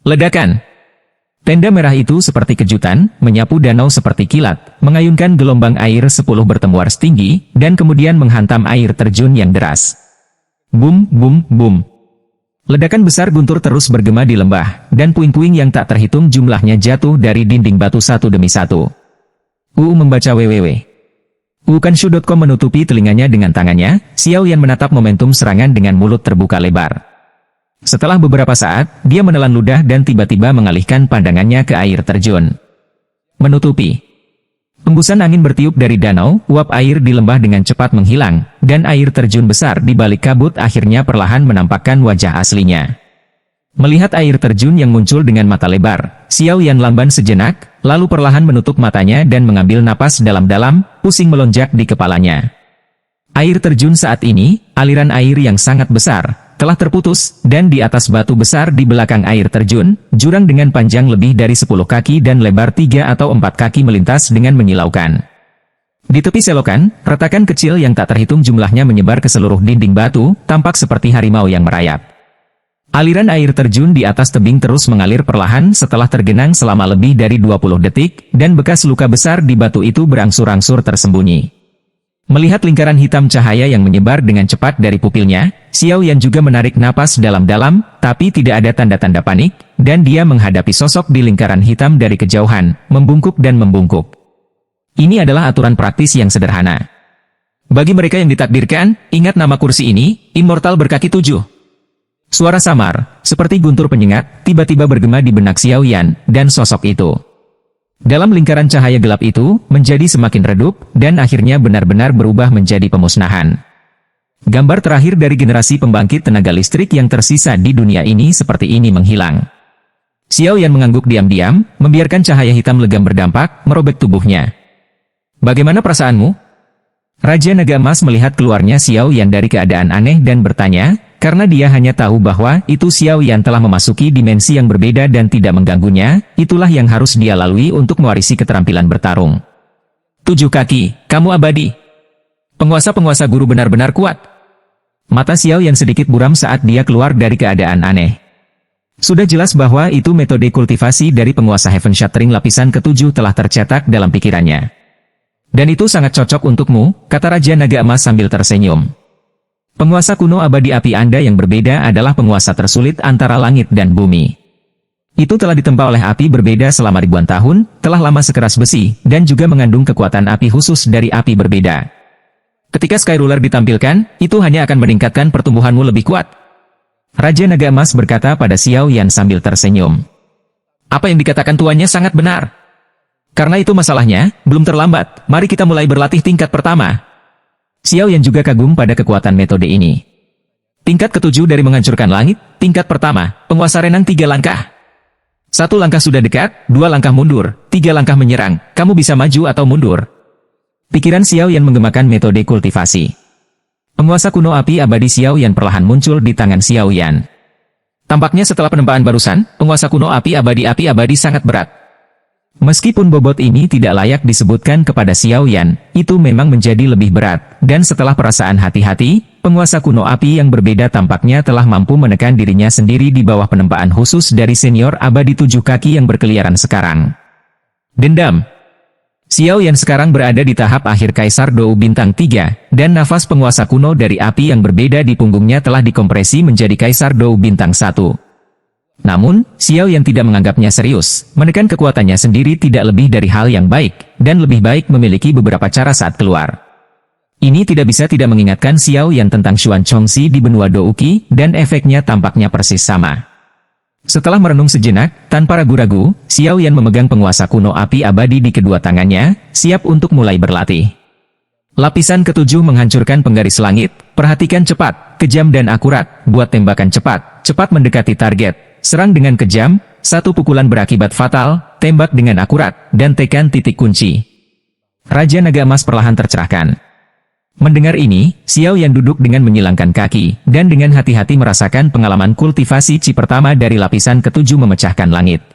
[SPEAKER 1] Ledakan. Tenda merah itu seperti kejutan, menyapu danau seperti kilat, mengayunkan gelombang air 10 bertemuar setinggi, dan kemudian menghantam air terjun yang deras. Bum, bum, bum. Ledakan besar guntur terus bergema di lembah, dan puing-puing yang tak terhitung jumlahnya jatuh dari dinding batu satu demi satu. Membaca www. Kanshu.com menutupi telinganya dengan tangannya, Xiao Yan menatap momentum serangan dengan mulut terbuka lebar. Setelah beberapa saat, dia menelan ludah dan tiba-tiba mengalihkan pandangannya ke air terjun. Menutupi. Hembusan angin bertiup dari danau, uap air di lembah dengan cepat menghilang, dan air terjun besar di balik kabut akhirnya perlahan menampakkan wajah aslinya. Melihat air terjun yang muncul dengan mata lebar, Xiao Yan lamban sejenak, lalu perlahan menutup matanya dan mengambil napas dalam-dalam, pusing melonjak di kepalanya. Air terjun saat ini, aliran air yang sangat besar, telah terputus, dan di atas batu besar di belakang air terjun, jurang dengan panjang lebih dari 10 kaki dan lebar 3 atau 4 kaki melintas dengan menyilaukan. Di tepi selokan, retakan kecil yang tak terhitung jumlahnya menyebar ke seluruh dinding batu, tampak seperti harimau yang merayap. Aliran air terjun di atas tebing terus mengalir perlahan setelah tergenang selama lebih dari 20 detik, dan bekas luka besar di batu itu berangsur-angsur tersembunyi. Melihat lingkaran hitam cahaya yang menyebar dengan cepat dari pupilnya, Xiao Yan juga menarik napas dalam-dalam, tapi tidak ada tanda-tanda panik, dan dia menghadapi sosok di lingkaran hitam dari kejauhan, membungkuk dan membungkuk. Ini adalah aturan praktis yang sederhana. Bagi mereka yang ditakdirkan, ingat nama kursi ini, Immortal Berkaki 7. Suara samar, seperti guntur penyengat, tiba-tiba bergema di benak Xiao Yan, dan sosok itu. Dalam lingkaran cahaya gelap itu, menjadi semakin redup, dan akhirnya benar-benar berubah menjadi pemusnahan. Gambar terakhir dari generasi pembangkit tenaga listrik yang tersisa di dunia ini seperti ini menghilang. Xiao Yan mengangguk diam-diam, membiarkan cahaya hitam legam berdampak, merobek tubuhnya. Bagaimana perasaanmu? Raja Naga Emas melihat keluarnya Xiao Yan dari keadaan aneh dan bertanya, karena dia hanya tahu bahwa itu Xiao Yan telah memasuki dimensi yang berbeda dan tidak mengganggunya, itulah yang harus dia lalui untuk mewarisi keterampilan bertarung. 7 kaki, kamu abadi. Penguasa-penguasa guru benar-benar kuat. Mata Xiao Yan sedikit buram saat dia keluar dari keadaan aneh. Sudah jelas bahwa itu metode kultivasi dari penguasa Heaven Shattering lapisan ke-7 telah tercetak dalam pikirannya. Dan itu sangat cocok untukmu, kata Raja Naga Emas sambil tersenyum. Penguasa kuno abadi api Anda yang berbeda adalah penguasa tersulit antara langit dan bumi. Itu telah ditempa oleh api berbeda selama ribuan tahun, telah lama sekeras besi, dan juga mengandung kekuatan api khusus dari api berbeda. Ketika Sky Ruler ditampilkan, itu hanya akan meningkatkan pertumbuhanmu lebih kuat. Raja Naga Emas berkata pada Xiao Yan sambil tersenyum. Apa yang dikatakan tuannya sangat benar. Karena itu masalahnya, belum terlambat, mari kita mulai berlatih tingkat pertama. Xiao Yan juga kagum pada kekuatan metode ini. Tingkat ke-7 dari menghancurkan langit, tingkat pertama, penguasa renang 3 langkah. 1 langkah sudah dekat, 2 langkah mundur, 3 langkah menyerang, kamu bisa maju atau mundur. Pikiran Xiao Yan menggemakan metode kultivasi. Penguasa kuno api abadi Xiao Yan perlahan muncul di tangan Xiao Yan. Tampaknya setelah penempaan barusan, penguasa kuno api abadi sangat berat. Meskipun bobot ini tidak layak disebutkan kepada Xiao Yan, itu memang menjadi lebih berat, dan setelah perasaan hati-hati, penguasa kuno api yang berbeda tampaknya telah mampu menekan dirinya sendiri di bawah penempaan khusus dari senior abadi 7 kaki yang berkeliaran sekarang. Dendam. Xiao Yan sekarang berada di tahap akhir Kaisar Dou Bintang 3, dan nafas penguasa kuno dari api yang berbeda di punggungnya telah dikompresi menjadi Kaisar Dou Bintang 1. Namun, Xiao Yan tidak menganggapnya serius, menekan kekuatannya sendiri tidak lebih dari hal yang baik, dan lebih baik memiliki beberapa cara saat keluar. Ini tidak bisa tidak mengingatkan Xiao Yan tentang Xuan Chongxi di benua Douqi, dan efeknya tampaknya persis sama. Setelah merenung sejenak, tanpa ragu-ragu, Xiao Yan memegang penguasa kuno api abadi di kedua tangannya, siap untuk mulai berlatih. Lapisan ke-7 menghancurkan penggaris langit, perhatikan cepat, kejam dan akurat, buat tembakan cepat, cepat mendekati target. Serang dengan kejam, 1 pukulan berakibat fatal, tembak dengan akurat, dan tekan titik kunci. Raja Naga Emas perlahan tercerahkan. Mendengar ini, Xiao Yan duduk dengan menyilangkan kaki, dan dengan hati-hati merasakan pengalaman kultivasi Qi pertama dari lapisan ke-7 memecahkan langit.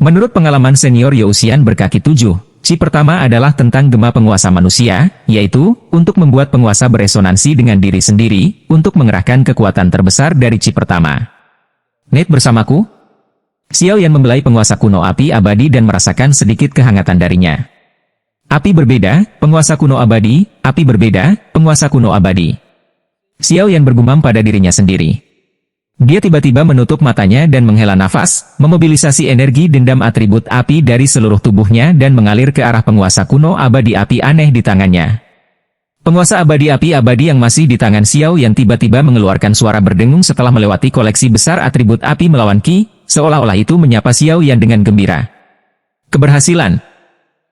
[SPEAKER 1] Menurut pengalaman senior Youxian berkaki 7, Qi pertama adalah tentang gema penguasa manusia, yaitu, untuk membuat penguasa beresonansi dengan diri sendiri, untuk mengerahkan kekuatan terbesar dari Qi pertama. Nate bersamaku? Xiao Yan membelai penguasa kuno api abadi dan merasakan sedikit kehangatan darinya. Api berbeda, penguasa kuno abadi, api berbeda, penguasa kuno abadi. Xiao Yan bergumam pada dirinya sendiri. Dia tiba-tiba menutup matanya dan menghela nafas, memobilisasi energi dendam atribut api dari seluruh tubuhnya dan mengalir ke arah penguasa kuno abadi api aneh di tangannya. Penguasa abadi api abadi yang masih di tangan Xiao Yan tiba-tiba mengeluarkan suara berdengung setelah melewati koleksi besar atribut api melawan Qi, seolah-olah itu menyapa Xiao Yan dengan gembira. Keberhasilan.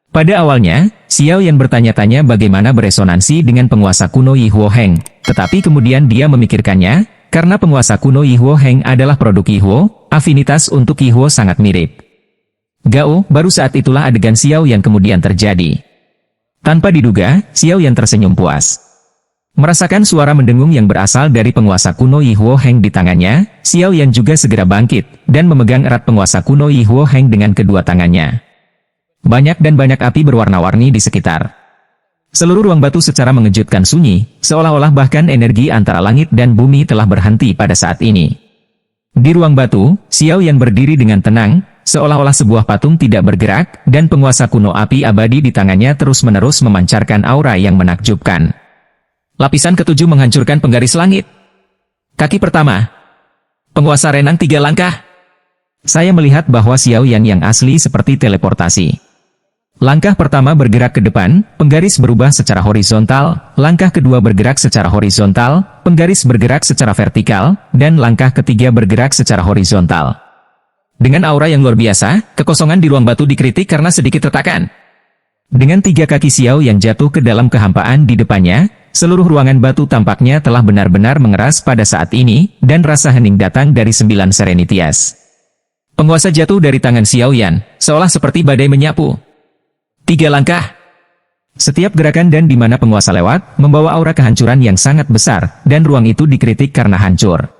[SPEAKER 1] Pada awalnya, Xiao Yan bertanya-tanya bagaimana beresonansi dengan penguasa kuno Yi Huo Heng, tetapi kemudian dia memikirkannya, karena penguasa kuno Yi Huo Heng adalah produk Yi Huo, afinitas untuk Yi Huo sangat mirip. Gao, baru saat itulah adegan Xiao Yan kemudian terjadi. Tanpa diduga, Xiao Yan tersenyum puas. Merasakan suara mendengung yang berasal dari penguasa kuno Yi Huo Heng di tangannya, Xiao Yan juga segera bangkit, dan memegang erat penguasa kuno Yi Huo Heng dengan kedua tangannya. Banyak api berwarna-warni di sekitar. Seluruh ruang batu secara mengejutkan sunyi, seolah-olah bahkan energi antara langit dan bumi telah berhenti pada saat ini. Di ruang batu, Xiao Yan berdiri dengan tenang, seolah-olah sebuah patung tidak bergerak, dan penguasa kuno api abadi di tangannya terus-menerus memancarkan aura yang menakjubkan. Lapisan ke-7 menghancurkan penggaris langit. Kaki pertama. Penguasa renang 3 langkah. Saya melihat bahwa Xiao Yan yang asli seperti teleportasi. Langkah pertama bergerak ke depan, penggaris berubah secara horizontal, langkah kedua bergerak secara horizontal, penggaris bergerak secara vertikal, dan langkah ketiga bergerak secara horizontal. Dengan aura yang luar biasa, kekosongan di ruang batu dikritik karena sedikit retakan. Dengan 3 kaki Xiao yang jatuh ke dalam kehampaan di depannya, seluruh ruangan batu tampaknya telah benar-benar mengeras pada saat ini, dan rasa hening datang dari 9 Serenitias. Penguasa jatuh dari tangan Xiao Yan, seolah seperti badai menyapu. 3 langkah. Setiap gerakan dan di mana penguasa lewat, membawa aura kehancuran yang sangat besar, dan ruang itu dikritik karena hancur.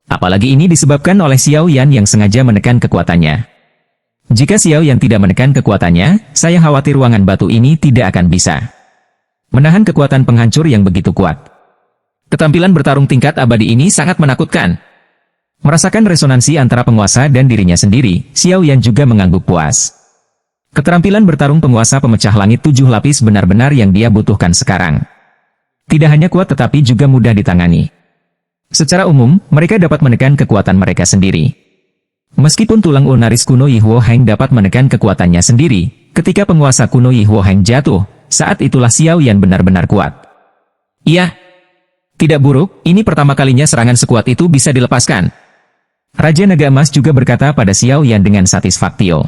[SPEAKER 1] Apalagi ini disebabkan oleh Xiao Yan yang sengaja menekan kekuatannya. Jika Xiao Yan tidak menekan kekuatannya, saya khawatir ruangan batu ini tidak akan bisa menahan kekuatan penghancur yang begitu kuat. Ketampilan bertarung tingkat abadi ini sangat menakutkan. Merasakan resonansi antara penguasa dan dirinya sendiri, Xiao Yan juga mengangguk puas. Keterampilan bertarung penguasa pemecah langit 7 lapis benar-benar yang dia butuhkan sekarang. Tidak hanya kuat tetapi juga mudah ditangani. Secara umum, mereka dapat menekan kekuatan mereka sendiri. Meskipun tulang ulnaris kuno Yi Huo Heng dapat menekan kekuatannya sendiri, ketika penguasa kuno Yi Huo Heng jatuh, saat itulah Xiao Yan benar-benar kuat. Iya, tidak buruk, ini pertama kalinya serangan sekuat itu bisa dilepaskan. Raja Naga Emas juga berkata pada Xiao Yan dengan satisfaktio.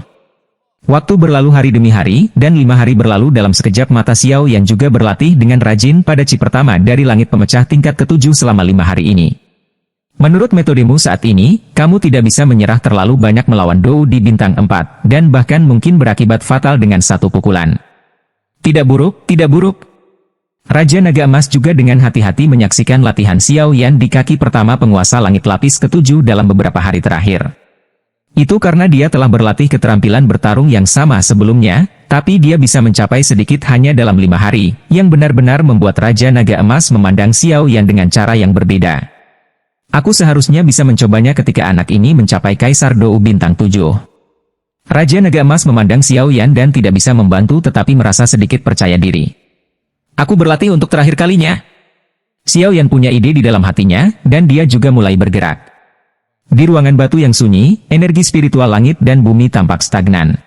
[SPEAKER 1] Waktu berlalu hari demi hari, dan 5 hari berlalu dalam sekejap mata. Xiao Yan juga berlatih dengan rajin pada chi pertama dari langit pemecah tingkat ke-7 selama 5 hari ini. Menurut metodemu saat ini, kamu tidak bisa menyerah terlalu banyak melawan Dou di bintang 4, dan bahkan mungkin berakibat fatal dengan satu pukulan. Tidak buruk, tidak buruk. Raja Naga Emas juga dengan hati-hati menyaksikan latihan Xiao Yan di kaki pertama penguasa langit lapis ke-7 dalam beberapa hari terakhir. Itu karena dia telah berlatih keterampilan bertarung yang sama sebelumnya, tapi dia bisa mencapai sedikit hanya dalam 5 hari, yang benar-benar membuat Raja Naga Emas memandang Xiao Yan dengan cara yang berbeda. Aku seharusnya bisa mencobanya ketika anak ini mencapai Kaisar Dou bintang 7. Raja Naga Emas memandang Xiao Yan dan tidak bisa membantu tetapi merasa sedikit percaya diri. Aku berlatih untuk terakhir kalinya. Xiao Yan punya ide di dalam hatinya, dan dia juga mulai bergerak. Di ruangan batu yang sunyi, energi spiritual langit dan bumi tampak stagnan.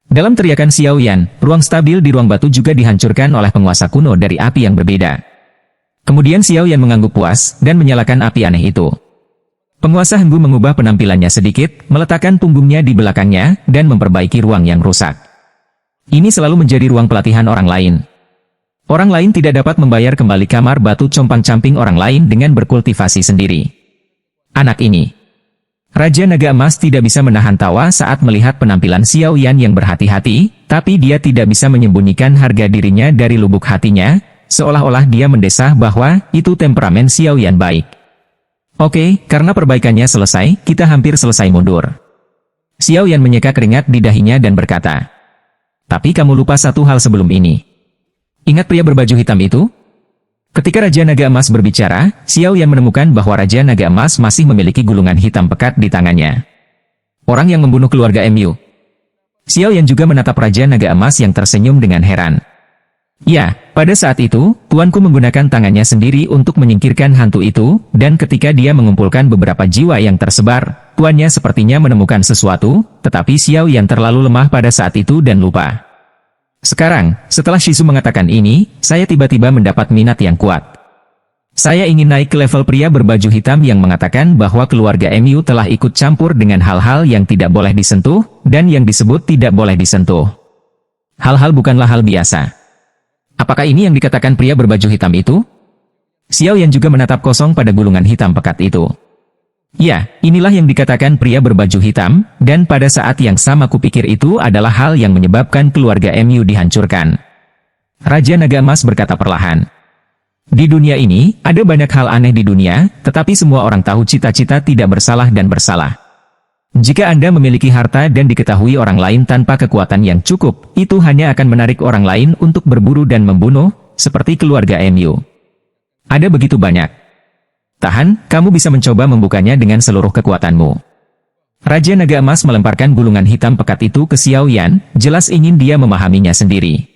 [SPEAKER 1] Dalam teriakan Xiao Yan, ruang stabil di ruang batu juga dihancurkan oleh penguasa kuno dari api yang berbeda. Kemudian Xiao Yan mengangguk puas, dan menyalakan api aneh itu. Penguasa Henggu mengubah penampilannya sedikit, meletakkan punggungnya di belakangnya, dan memperbaiki ruang yang rusak. Ini selalu menjadi ruang pelatihan orang lain. Orang lain tidak dapat membayar kembali kamar batu compang-camping orang lain dengan berkultivasi sendiri. Anak ini. Raja Naga Emas tidak bisa menahan tawa saat melihat penampilan Xiao Yan yang berhati-hati, tapi dia tidak bisa menyembunyikan harga dirinya dari lubuk hatinya, seolah-olah dia mendesah bahwa itu temperamen Xiao Yan baik. Oke, karena perbaikannya selesai, kita hampir selesai mundur. Xiao Yan menyeka keringat di dahinya dan berkata, tapi kamu lupa satu hal sebelum ini. Ingat pria berbaju hitam itu? Ketika Raja Naga Emas berbicara, Xiao Yan menemukan bahwa Raja Naga Emas masih memiliki gulungan hitam pekat di tangannya. Orang yang membunuh keluarga Mu. Xiao Yan juga menatap Raja Naga Emas yang tersenyum dengan heran. Ya, pada saat itu, tuanku menggunakan tangannya sendiri untuk menyingkirkan hantu itu, dan ketika dia mengumpulkan beberapa jiwa yang tersebar, tuannya sepertinya menemukan sesuatu, tetapi Xiao Yan terlalu lemah pada saat itu dan lupa. Sekarang, setelah Shizu mengatakan ini, saya tiba-tiba mendapat minat yang kuat. Saya ingin naik ke level pria berbaju hitam yang mengatakan bahwa keluarga Mu telah ikut campur dengan hal-hal yang tidak boleh disentuh, dan yang disebut tidak boleh disentuh. Hal-hal bukanlah hal biasa. Apakah ini yang dikatakan pria berbaju hitam itu? Xiao Yan juga menatap kosong pada gulungan hitam pekat itu. Ya, inilah yang dikatakan pria berbaju hitam, dan pada saat yang sama kupikir itu adalah hal yang menyebabkan keluarga Mu dihancurkan. Raja Naga Emas berkata perlahan. Di dunia ini, ada banyak hal aneh di dunia, tetapi semua orang tahu cita-cita tidak bersalah dan bersalah. Jika Anda memiliki harta dan diketahui orang lain tanpa kekuatan yang cukup, itu hanya akan menarik orang lain untuk berburu dan membunuh, seperti keluarga Mu. Ada begitu banyak. Tahan, kamu bisa mencoba membukanya dengan seluruh kekuatanmu. Raja Naga Emas melemparkan gulungan hitam pekat itu ke Xiao Yan, jelas ingin dia memahaminya sendiri.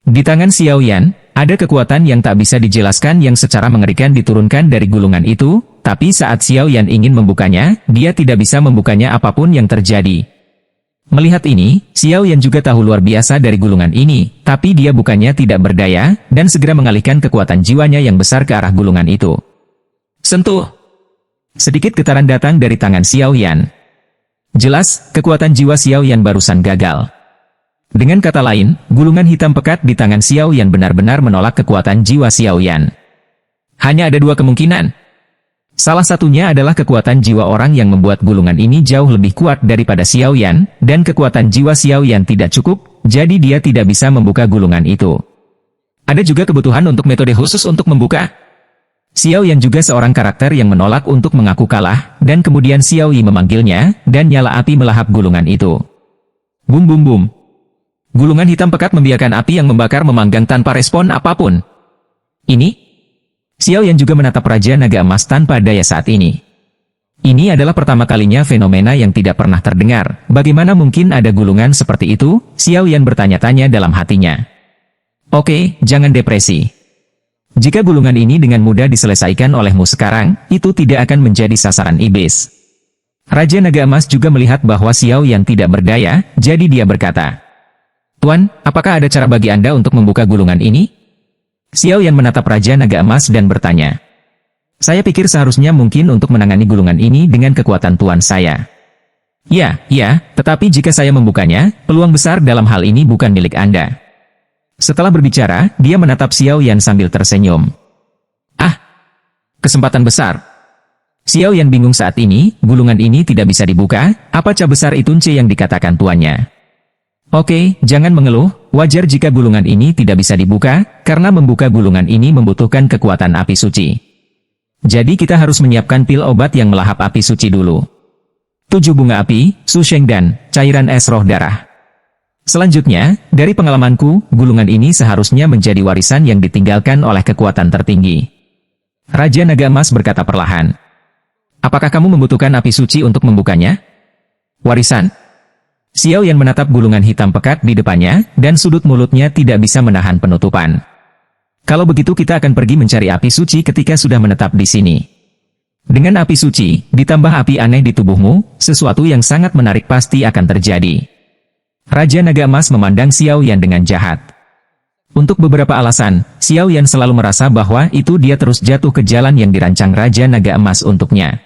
[SPEAKER 1] Di tangan Xiao Yan, ada kekuatan yang tak bisa dijelaskan yang secara mengerikan diturunkan dari gulungan itu, tapi saat Xiao Yan ingin membukanya, dia tidak bisa membukanya apapun yang terjadi. Melihat ini, Xiao Yan juga tahu luar biasa dari gulungan ini, tapi dia bukannya tidak berdaya, dan segera mengalihkan kekuatan jiwanya yang besar ke arah gulungan itu. Sentuh! Sedikit getaran datang dari tangan Xiao Yan. Jelas, kekuatan jiwa Xiao Yan barusan gagal. Dengan kata lain, gulungan hitam pekat di tangan Xiao Yan benar-benar menolak kekuatan jiwa Xiao Yan. Hanya ada dua kemungkinan. Salah satunya adalah kekuatan jiwa orang yang membuat gulungan ini jauh lebih kuat daripada Xiao Yan, dan kekuatan jiwa Xiao Yan tidak cukup, jadi dia tidak bisa membuka gulungan itu. Ada juga kebutuhan untuk metode khusus untuk membuka. Xiao Yan juga seorang karakter yang menolak untuk mengaku kalah, dan kemudian Xiao Yi memanggilnya, dan nyala api melahap gulungan itu. Bum bum bum. Gulungan hitam pekat membiarkan api yang membakar memanggang tanpa respon apapun. Ini? Xiao Yan juga menatap Raja Naga Emas tanpa daya saat ini. Ini adalah pertama kalinya fenomena yang tidak pernah terdengar. Bagaimana mungkin ada gulungan seperti itu? Xiao Yan bertanya-tanya dalam hatinya. Oke, jangan depresi. Jika gulungan ini dengan mudah diselesaikan olehmu sekarang, itu tidak akan menjadi sasaran iblis. Raja Naga Emas juga melihat bahwa Xiao Yan tidak berdaya, jadi dia berkata, Tuan, apakah ada cara bagi Anda untuk membuka gulungan ini? Xiao Yan menatap Raja Naga Emas dan bertanya, Saya pikir seharusnya mungkin untuk menangani gulungan ini dengan kekuatan Tuan saya. Ya, tetapi jika saya membukanya, peluang besar dalam hal ini bukan milik Anda. Setelah berbicara, dia menatap Xiao Yan sambil tersenyum. Kesempatan besar. Xiao Yan bingung saat ini, gulungan ini tidak bisa dibuka, apa ca besar itu yang dikatakan tuannya. Oke, jangan mengeluh, wajar jika gulungan ini tidak bisa dibuka, karena membuka gulungan ini membutuhkan kekuatan api suci. Jadi kita harus menyiapkan pil obat yang melahap api suci dulu. 7 bunga api, Su Sheng dan cairan es roh darah. Selanjutnya, dari pengalamanku, gulungan ini seharusnya menjadi warisan yang ditinggalkan oleh kekuatan tertinggi. Raja Naga Emas berkata perlahan. Apakah kamu membutuhkan api suci untuk membukanya? Warisan? Xiao Yan menatap gulungan hitam pekat di depannya, dan sudut mulutnya tidak bisa menahan penutupan. Kalau begitu kita akan pergi mencari api suci ketika sudah menetap di sini. Dengan api suci, ditambah api aneh di tubuhmu, sesuatu yang sangat menarik pasti akan terjadi. Raja Naga Emas memandang Xiao Yan dengan jahat. Untuk beberapa alasan, Xiao Yan selalu merasa bahwa itu dia terus jatuh ke jalan yang dirancang Raja Naga Emas untuknya.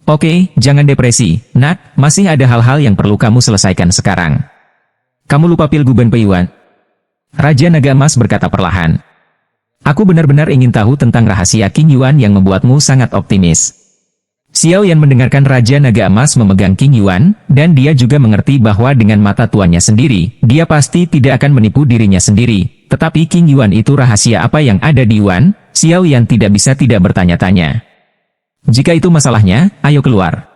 [SPEAKER 1] Oke, jangan depresi, nak, masih ada hal-hal yang perlu kamu selesaikan sekarang. Kamu lupa pil Guban Peiyuan? Raja Naga Emas berkata perlahan. Aku benar-benar ingin tahu tentang rahasia King Yuan yang membuatmu sangat optimis. Xiao Yan mendengarkan Raja Naga Emas memegang King Yuan, dan dia juga mengerti bahwa dengan mata tuannya sendiri, dia pasti tidak akan menipu dirinya sendiri. Tetapi King Yuan itu rahasia apa yang ada di Yuan? Xiao Yan tidak bisa tidak bertanya-tanya. Jika itu masalahnya, ayo keluar.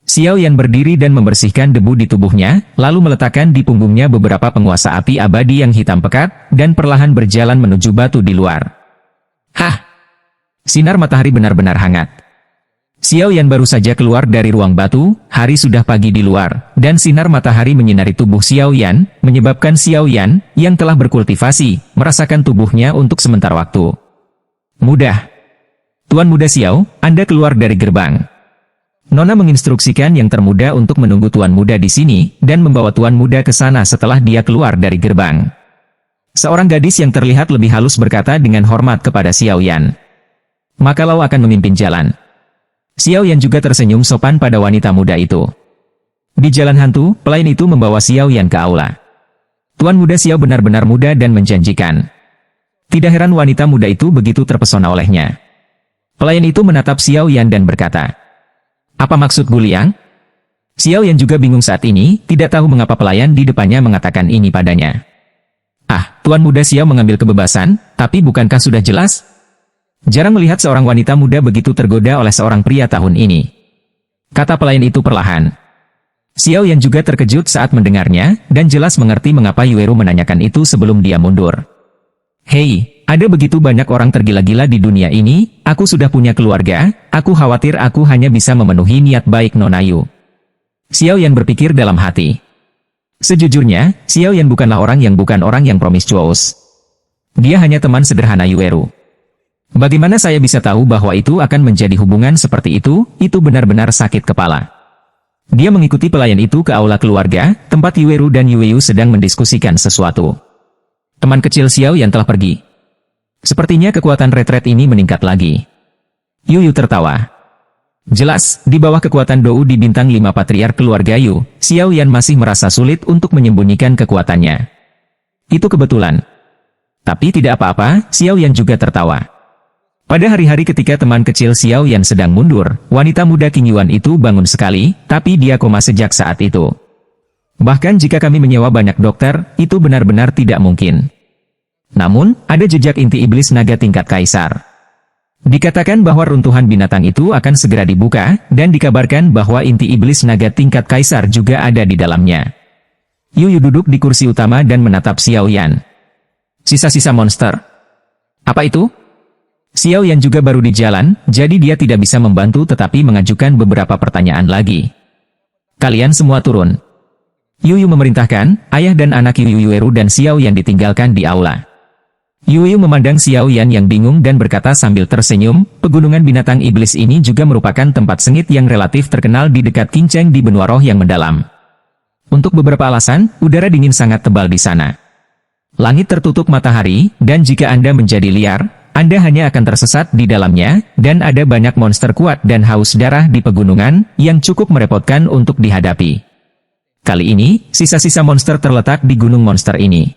[SPEAKER 1] Xiao Yan berdiri dan membersihkan debu di tubuhnya, lalu meletakkan di punggungnya beberapa penguasa api abadi yang hitam pekat, dan perlahan berjalan menuju batu di luar. Hah! Sinar matahari benar-benar hangat. Xiao Yan baru saja keluar dari ruang batu, hari sudah pagi di luar, dan sinar matahari menyinari tubuh Xiao Yan, menyebabkan Xiao Yan, yang telah berkultivasi, merasakan tubuhnya untuk sementara waktu. Mudah. Tuan Muda Xiao, Anda keluar dari gerbang. Nona menginstruksikan yang termuda untuk menunggu Tuan Muda di sini, dan membawa Tuan Muda ke sana setelah dia keluar dari gerbang. Seorang gadis yang terlihat lebih halus berkata dengan hormat kepada Xiao Yan. Maka kau akan memimpin jalan. Xiao Yan juga tersenyum sopan pada wanita muda itu. Di jalan hantu, pelayan itu membawa Xiao Yan ke aula. Tuan Muda Xiao benar-benar muda dan menjanjikan. Tidak heran wanita muda itu begitu terpesona olehnya. Pelayan itu menatap Xiao Yan dan berkata, Apa maksud Guliang? Xiao Yan juga bingung saat ini, tidak tahu mengapa pelayan di depannya mengatakan ini padanya. Tuan Muda Xiao mengambil kebebasan, tapi bukankah sudah jelas? Jarang melihat seorang wanita muda begitu tergoda oleh seorang pria tahun ini. Kata pelayan itu perlahan. Xiao Yan juga terkejut saat mendengarnya, dan jelas mengerti mengapa Yueru menanyakan itu sebelum dia mundur. Hei, ada begitu banyak orang tergila-gila di dunia ini, aku sudah punya keluarga, aku khawatir aku hanya bisa memenuhi niat baik Nona Yu. Xiao Yan berpikir dalam hati. Sejujurnya, Xiao Yan bukanlah orang yang promiscuous. Dia hanya teman sederhana Yueru. Bagaimana saya bisa tahu bahwa itu akan menjadi hubungan seperti itu benar-benar sakit kepala. Dia mengikuti pelayan itu ke aula keluarga, tempat Yueru dan Yueyu sedang mendiskusikan sesuatu. Teman kecil Xiao Yan telah pergi. Sepertinya kekuatan retret ini meningkat lagi. Yuyu tertawa. Jelas, di bawah kekuatan Dou di bintang 5 patriark keluarga Yu, Xiao Yan masih merasa sulit untuk menyembunyikan kekuatannya. Itu kebetulan. Tapi tidak apa-apa, Xiao Yan juga tertawa. Pada hari-hari ketika teman kecil Xiao Yan sedang mundur, wanita muda Qing Yuan itu bangun sekali, tapi dia koma sejak saat itu. Bahkan jika kami menyewa banyak dokter, itu benar-benar tidak mungkin. Namun, ada jejak inti iblis naga tingkat kaisar. Dikatakan bahwa runtuhan binatang itu akan segera dibuka, dan dikabarkan bahwa inti iblis naga tingkat kaisar juga ada di dalamnya. Yu duduk di kursi utama dan menatap Xiao Yan. Sisa-sisa monster. Apa itu? Xiao Yan juga baru di jalan, jadi dia tidak bisa membantu tetapi mengajukan beberapa pertanyaan lagi. Kalian semua turun. Yu memerintahkan, ayah dan anak Yu Eru dan Xiao Yan ditinggalkan di aula. Yu memandang Xiao Yan yang bingung dan berkata sambil tersenyum, pegunungan binatang iblis ini juga merupakan tempat sengit yang relatif terkenal di dekat Qingcheng di benua roh yang mendalam. Untuk beberapa alasan, udara dingin sangat tebal di sana. Langit tertutup matahari, dan jika Anda menjadi liar, Anda hanya akan tersesat di dalamnya, dan ada banyak monster kuat dan haus darah di pegunungan, yang cukup merepotkan untuk dihadapi. Kali ini, sisa-sisa monster terletak di gunung monster ini.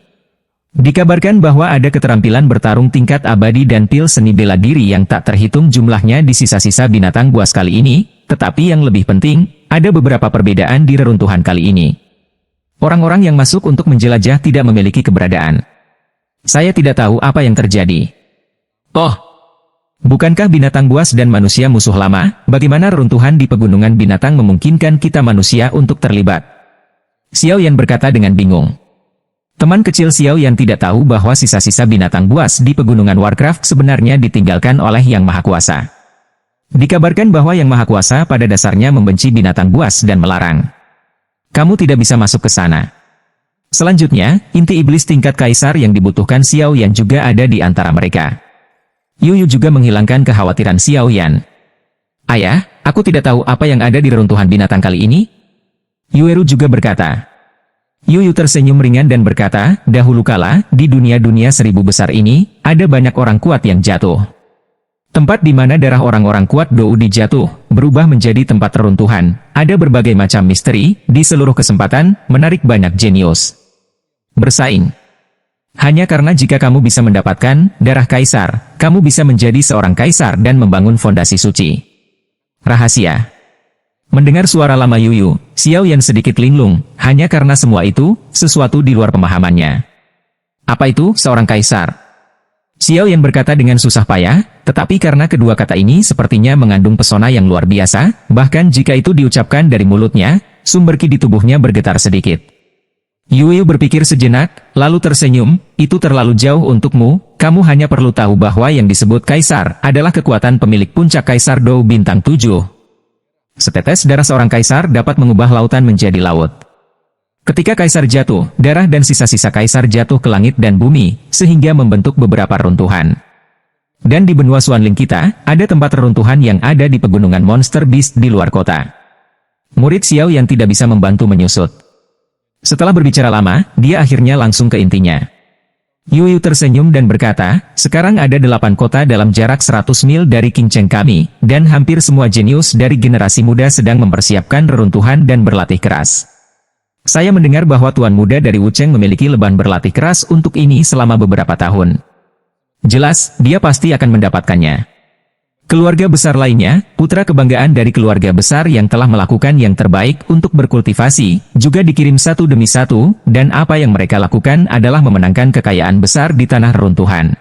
[SPEAKER 1] Dikabarkan bahwa ada keterampilan bertarung tingkat abadi dan pil seni bela diri yang tak terhitung jumlahnya di sisa-sisa binatang buas kali ini, tetapi yang lebih penting, ada beberapa perbedaan di reruntuhan kali ini. Orang-orang yang masuk untuk menjelajah tidak memiliki keberadaan. Saya tidak tahu apa yang terjadi. Oh, bukankah binatang buas dan manusia musuh lama? Bagaimana reruntuhan di pegunungan binatang memungkinkan kita manusia untuk terlibat? Xiao Yan berkata dengan bingung. Teman kecil Xiao Yan tidak tahu bahwa sisa-sisa binatang buas di pegunungan Warcraft sebenarnya ditinggalkan oleh Yang Maha Kuasa. Dikabarkan bahwa Yang Maha Kuasa pada dasarnya membenci binatang buas dan melarang. Kamu tidak bisa masuk ke sana. Selanjutnya, inti iblis tingkat kaisar yang dibutuhkan Xiao Yan juga ada di antara mereka. Yu juga menghilangkan kekhawatiran Xiao Yan. Ayah, aku tidak tahu apa yang ada di reruntuhan binatang kali ini. Yu juga berkata. Yu tersenyum ringan dan berkata, dahulu kala, di dunia-dunia seribu besar ini, ada banyak orang kuat yang jatuh. Tempat di mana darah orang-orang kuat Dou dijatuh, berubah menjadi tempat reruntuhan. Ada berbagai macam misteri, di seluruh kesempatan, menarik banyak jenius. Bersaing. Hanya karena jika kamu bisa mendapatkan darah kaisar, kamu bisa menjadi seorang kaisar dan membangun fondasi suci. Rahasia. Mendengar suara lama Yu, Xiao Yan sedikit linglung, hanya karena semua itu, sesuatu di luar pemahamannya. Apa itu, seorang kaisar? Xiao Yan berkata dengan susah payah, tetapi karena kedua kata ini sepertinya mengandung pesona yang luar biasa, bahkan jika itu diucapkan dari mulutnya, sumber ki di tubuhnya bergetar sedikit. Yu berpikir sejenak, lalu tersenyum, itu terlalu jauh untukmu, kamu hanya perlu tahu bahwa yang disebut kaisar adalah kekuatan pemilik puncak kaisar Dou bintang 7. Setetes darah seorang kaisar dapat mengubah lautan menjadi laut. Ketika kaisar jatuh, darah dan sisa-sisa kaisar jatuh ke langit dan bumi, sehingga membentuk beberapa runtuhan. Dan di benua Xuanling kita, ada tempat reruntuhan yang ada di pegunungan Monster Beast di luar kota. Murid Xiao yang tidak bisa membantu menyusut. Setelah berbicara lama, dia akhirnya langsung ke intinya. Yu tersenyum dan berkata, sekarang ada 8 kota dalam jarak 100 mil dari Qingcheng kami, dan hampir semua jenius dari generasi muda sedang mempersiapkan reruntuhan dan berlatih keras. Saya mendengar bahwa tuan muda dari Wucheng memiliki leban berlatih keras untuk ini selama beberapa tahun. Jelas, dia pasti akan mendapatkannya. Keluarga besar lainnya, putra kebanggaan dari keluarga besar yang telah melakukan yang terbaik untuk berkultivasi, juga dikirim satu demi satu, dan apa yang mereka lakukan adalah memenangkan kekayaan besar di tanah runtuhan.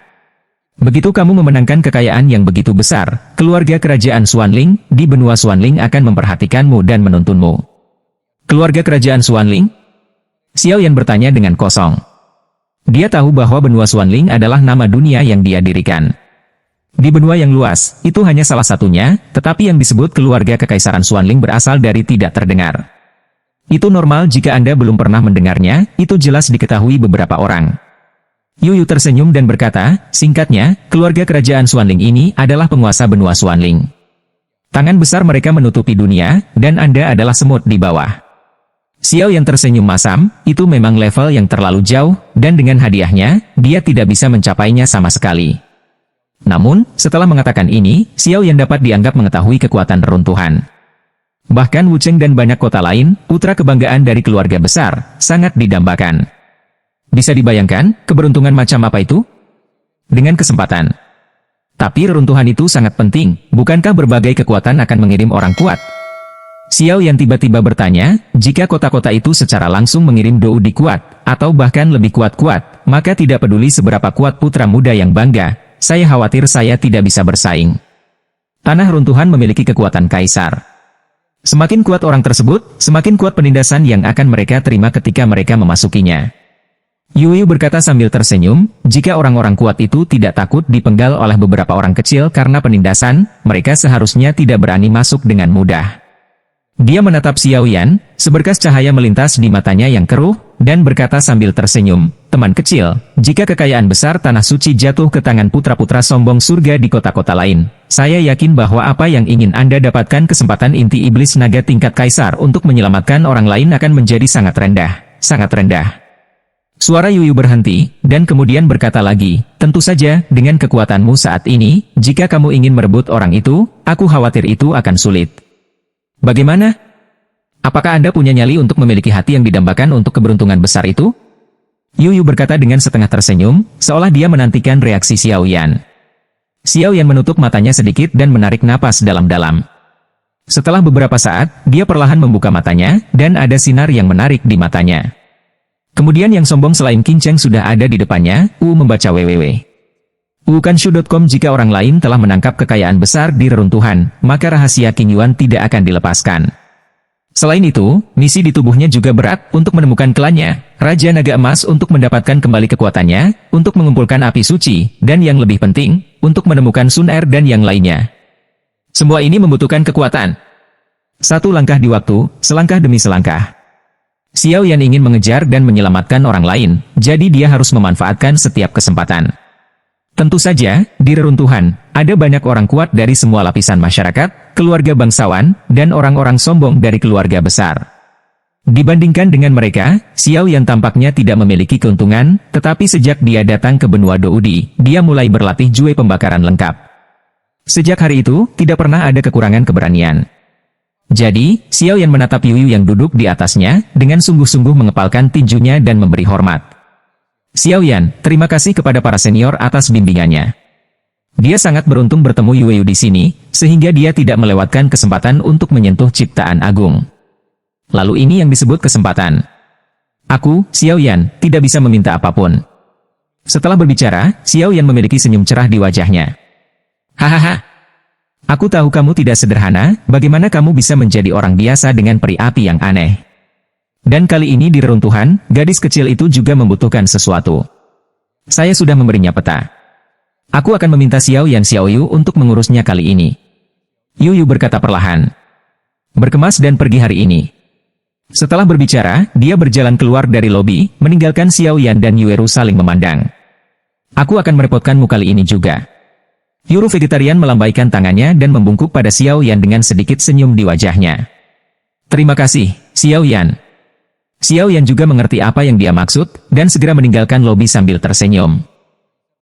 [SPEAKER 1] Begitu kamu memenangkan kekayaan yang begitu besar, keluarga kerajaan Xuanling, di benua Xuanling akan memperhatikanmu dan menuntunmu. Keluarga kerajaan Xuanling? Xiao Yan bertanya dengan kosong. Dia tahu bahwa benua Xuanling adalah nama dunia yang dia dirikan. Di benua yang luas, itu hanya salah satunya, tetapi yang disebut keluarga kekaisaran Xuanling berasal dari tidak terdengar. Itu normal jika Anda belum pernah mendengarnya, itu jelas diketahui beberapa orang. Yu tersenyum dan berkata, singkatnya, keluarga kerajaan Xuanling ini adalah penguasa benua Xuanling. Tangan besar mereka menutupi dunia, dan Anda adalah semut di bawah. Xiao yang tersenyum masam, itu memang level yang terlalu jauh, dan dengan hadiahnya, dia tidak bisa mencapainya sama sekali. Namun, setelah mengatakan ini, Xiao yang dapat dianggap mengetahui kekuatan reruntuhan. Bahkan Wucheng dan banyak kota lain, putra kebanggaan dari keluarga besar, sangat didambakan. Bisa dibayangkan, keberuntungan macam apa itu? Dengan kesempatan. Tapi reruntuhan itu sangat penting, bukankah berbagai kekuatan akan mengirim orang kuat? Xiao Yan tiba-tiba bertanya, jika kota-kota itu secara langsung mengirim Doudi kuat, atau bahkan lebih kuat-kuat, maka tidak peduli seberapa kuat putra muda yang bangga, saya khawatir saya tidak bisa bersaing. Tanah runtuhan memiliki kekuatan kaisar. Semakin kuat orang tersebut, semakin kuat penindasan yang akan mereka terima ketika mereka memasukinya. Yu berkata sambil tersenyum, jika orang-orang kuat itu tidak takut dipenggal oleh beberapa orang kecil karena penindasan, mereka seharusnya tidak berani masuk dengan mudah. Dia menatap Xiao Yan, seberkas cahaya melintas di matanya yang keruh, dan berkata sambil tersenyum, teman kecil, jika kekayaan besar tanah suci jatuh ke tangan putra-putra sombong surga di kota-kota lain, saya yakin bahwa apa yang ingin Anda dapatkan kesempatan inti iblis naga tingkat kaisar untuk menyelamatkan orang lain akan menjadi sangat rendah, sangat rendah. Suara Yu berhenti, dan kemudian berkata lagi, tentu saja, dengan kekuatanmu saat ini, jika kamu ingin merebut orang itu, aku khawatir itu akan sulit. Bagaimana? Apakah Anda punya nyali untuk memiliki hati yang didambakan untuk keberuntungan besar itu? Yu berkata dengan setengah tersenyum, seolah dia menantikan reaksi Xiao Yan. Xiao Yan menutup matanya sedikit dan menarik napas dalam-dalam. Setelah beberapa saat, dia perlahan membuka matanya, dan ada sinar yang menarik di matanya. Kemudian yang sombong selain Qin Cheng sudah ada di depannya, membaca www. Wukanshu.com. Jika orang lain telah menangkap kekayaan besar di reruntuhan, maka rahasia King Yuan tidak akan dilepaskan. Selain itu, misi di tubuhnya juga berat untuk menemukan klannya, Raja Naga Emas untuk mendapatkan kembali kekuatannya, untuk mengumpulkan api suci, dan yang lebih penting, untuk menemukan Sun Er dan yang lainnya. Semua ini membutuhkan kekuatan. Satu langkah di waktu, selangkah demi selangkah. Xiao Yan ingin mengejar dan menyelamatkan orang lain, jadi dia harus memanfaatkan setiap kesempatan. Tentu saja, di reruntuhan, ada banyak orang kuat dari semua lapisan masyarakat, keluarga bangsawan, dan orang-orang sombong dari keluarga besar. Dibandingkan dengan mereka, Xiao Yan tampaknya tidak memiliki keuntungan, tetapi sejak dia datang ke benua Doudi, dia mulai berlatih jue pembakaran lengkap. Sejak hari itu, tidak pernah ada kekurangan keberanian. Jadi, Xiao Yan menatap Yu yang duduk di atasnya, dengan sungguh-sungguh mengepalkan tinjunya dan memberi hormat. Xiao Yan, terima kasih kepada para senior atas bimbingannya. Dia sangat beruntung bertemu Yu di sini, sehingga dia tidak melewatkan kesempatan untuk menyentuh ciptaan agung. Lalu ini yang disebut kesempatan. Aku, Xiao Yan, tidak bisa meminta apapun. Setelah berbicara, Xiao Yan memiliki senyum cerah di wajahnya. Hahaha. Aku tahu kamu tidak sederhana, bagaimana kamu bisa menjadi orang biasa dengan peri api yang aneh. Dan kali ini di reruntuhan, gadis kecil itu juga membutuhkan sesuatu. Saya sudah memberinya peta. Aku akan meminta Xiao Yan Xiao Yu untuk mengurusnya kali ini. Yu berkata perlahan. Berkemas dan pergi hari ini. Setelah berbicara, dia berjalan keluar dari lobi, meninggalkan Xiao Yan dan Yu saling memandang. Aku akan merepotkanmu kali ini juga. Yu vegetarian melambaikan tangannya dan membungkuk pada Xiao Yan dengan sedikit senyum di wajahnya. Terima kasih, Xiao Yan. Xiao Yan juga mengerti apa yang dia maksud, dan segera meninggalkan lobi sambil tersenyum.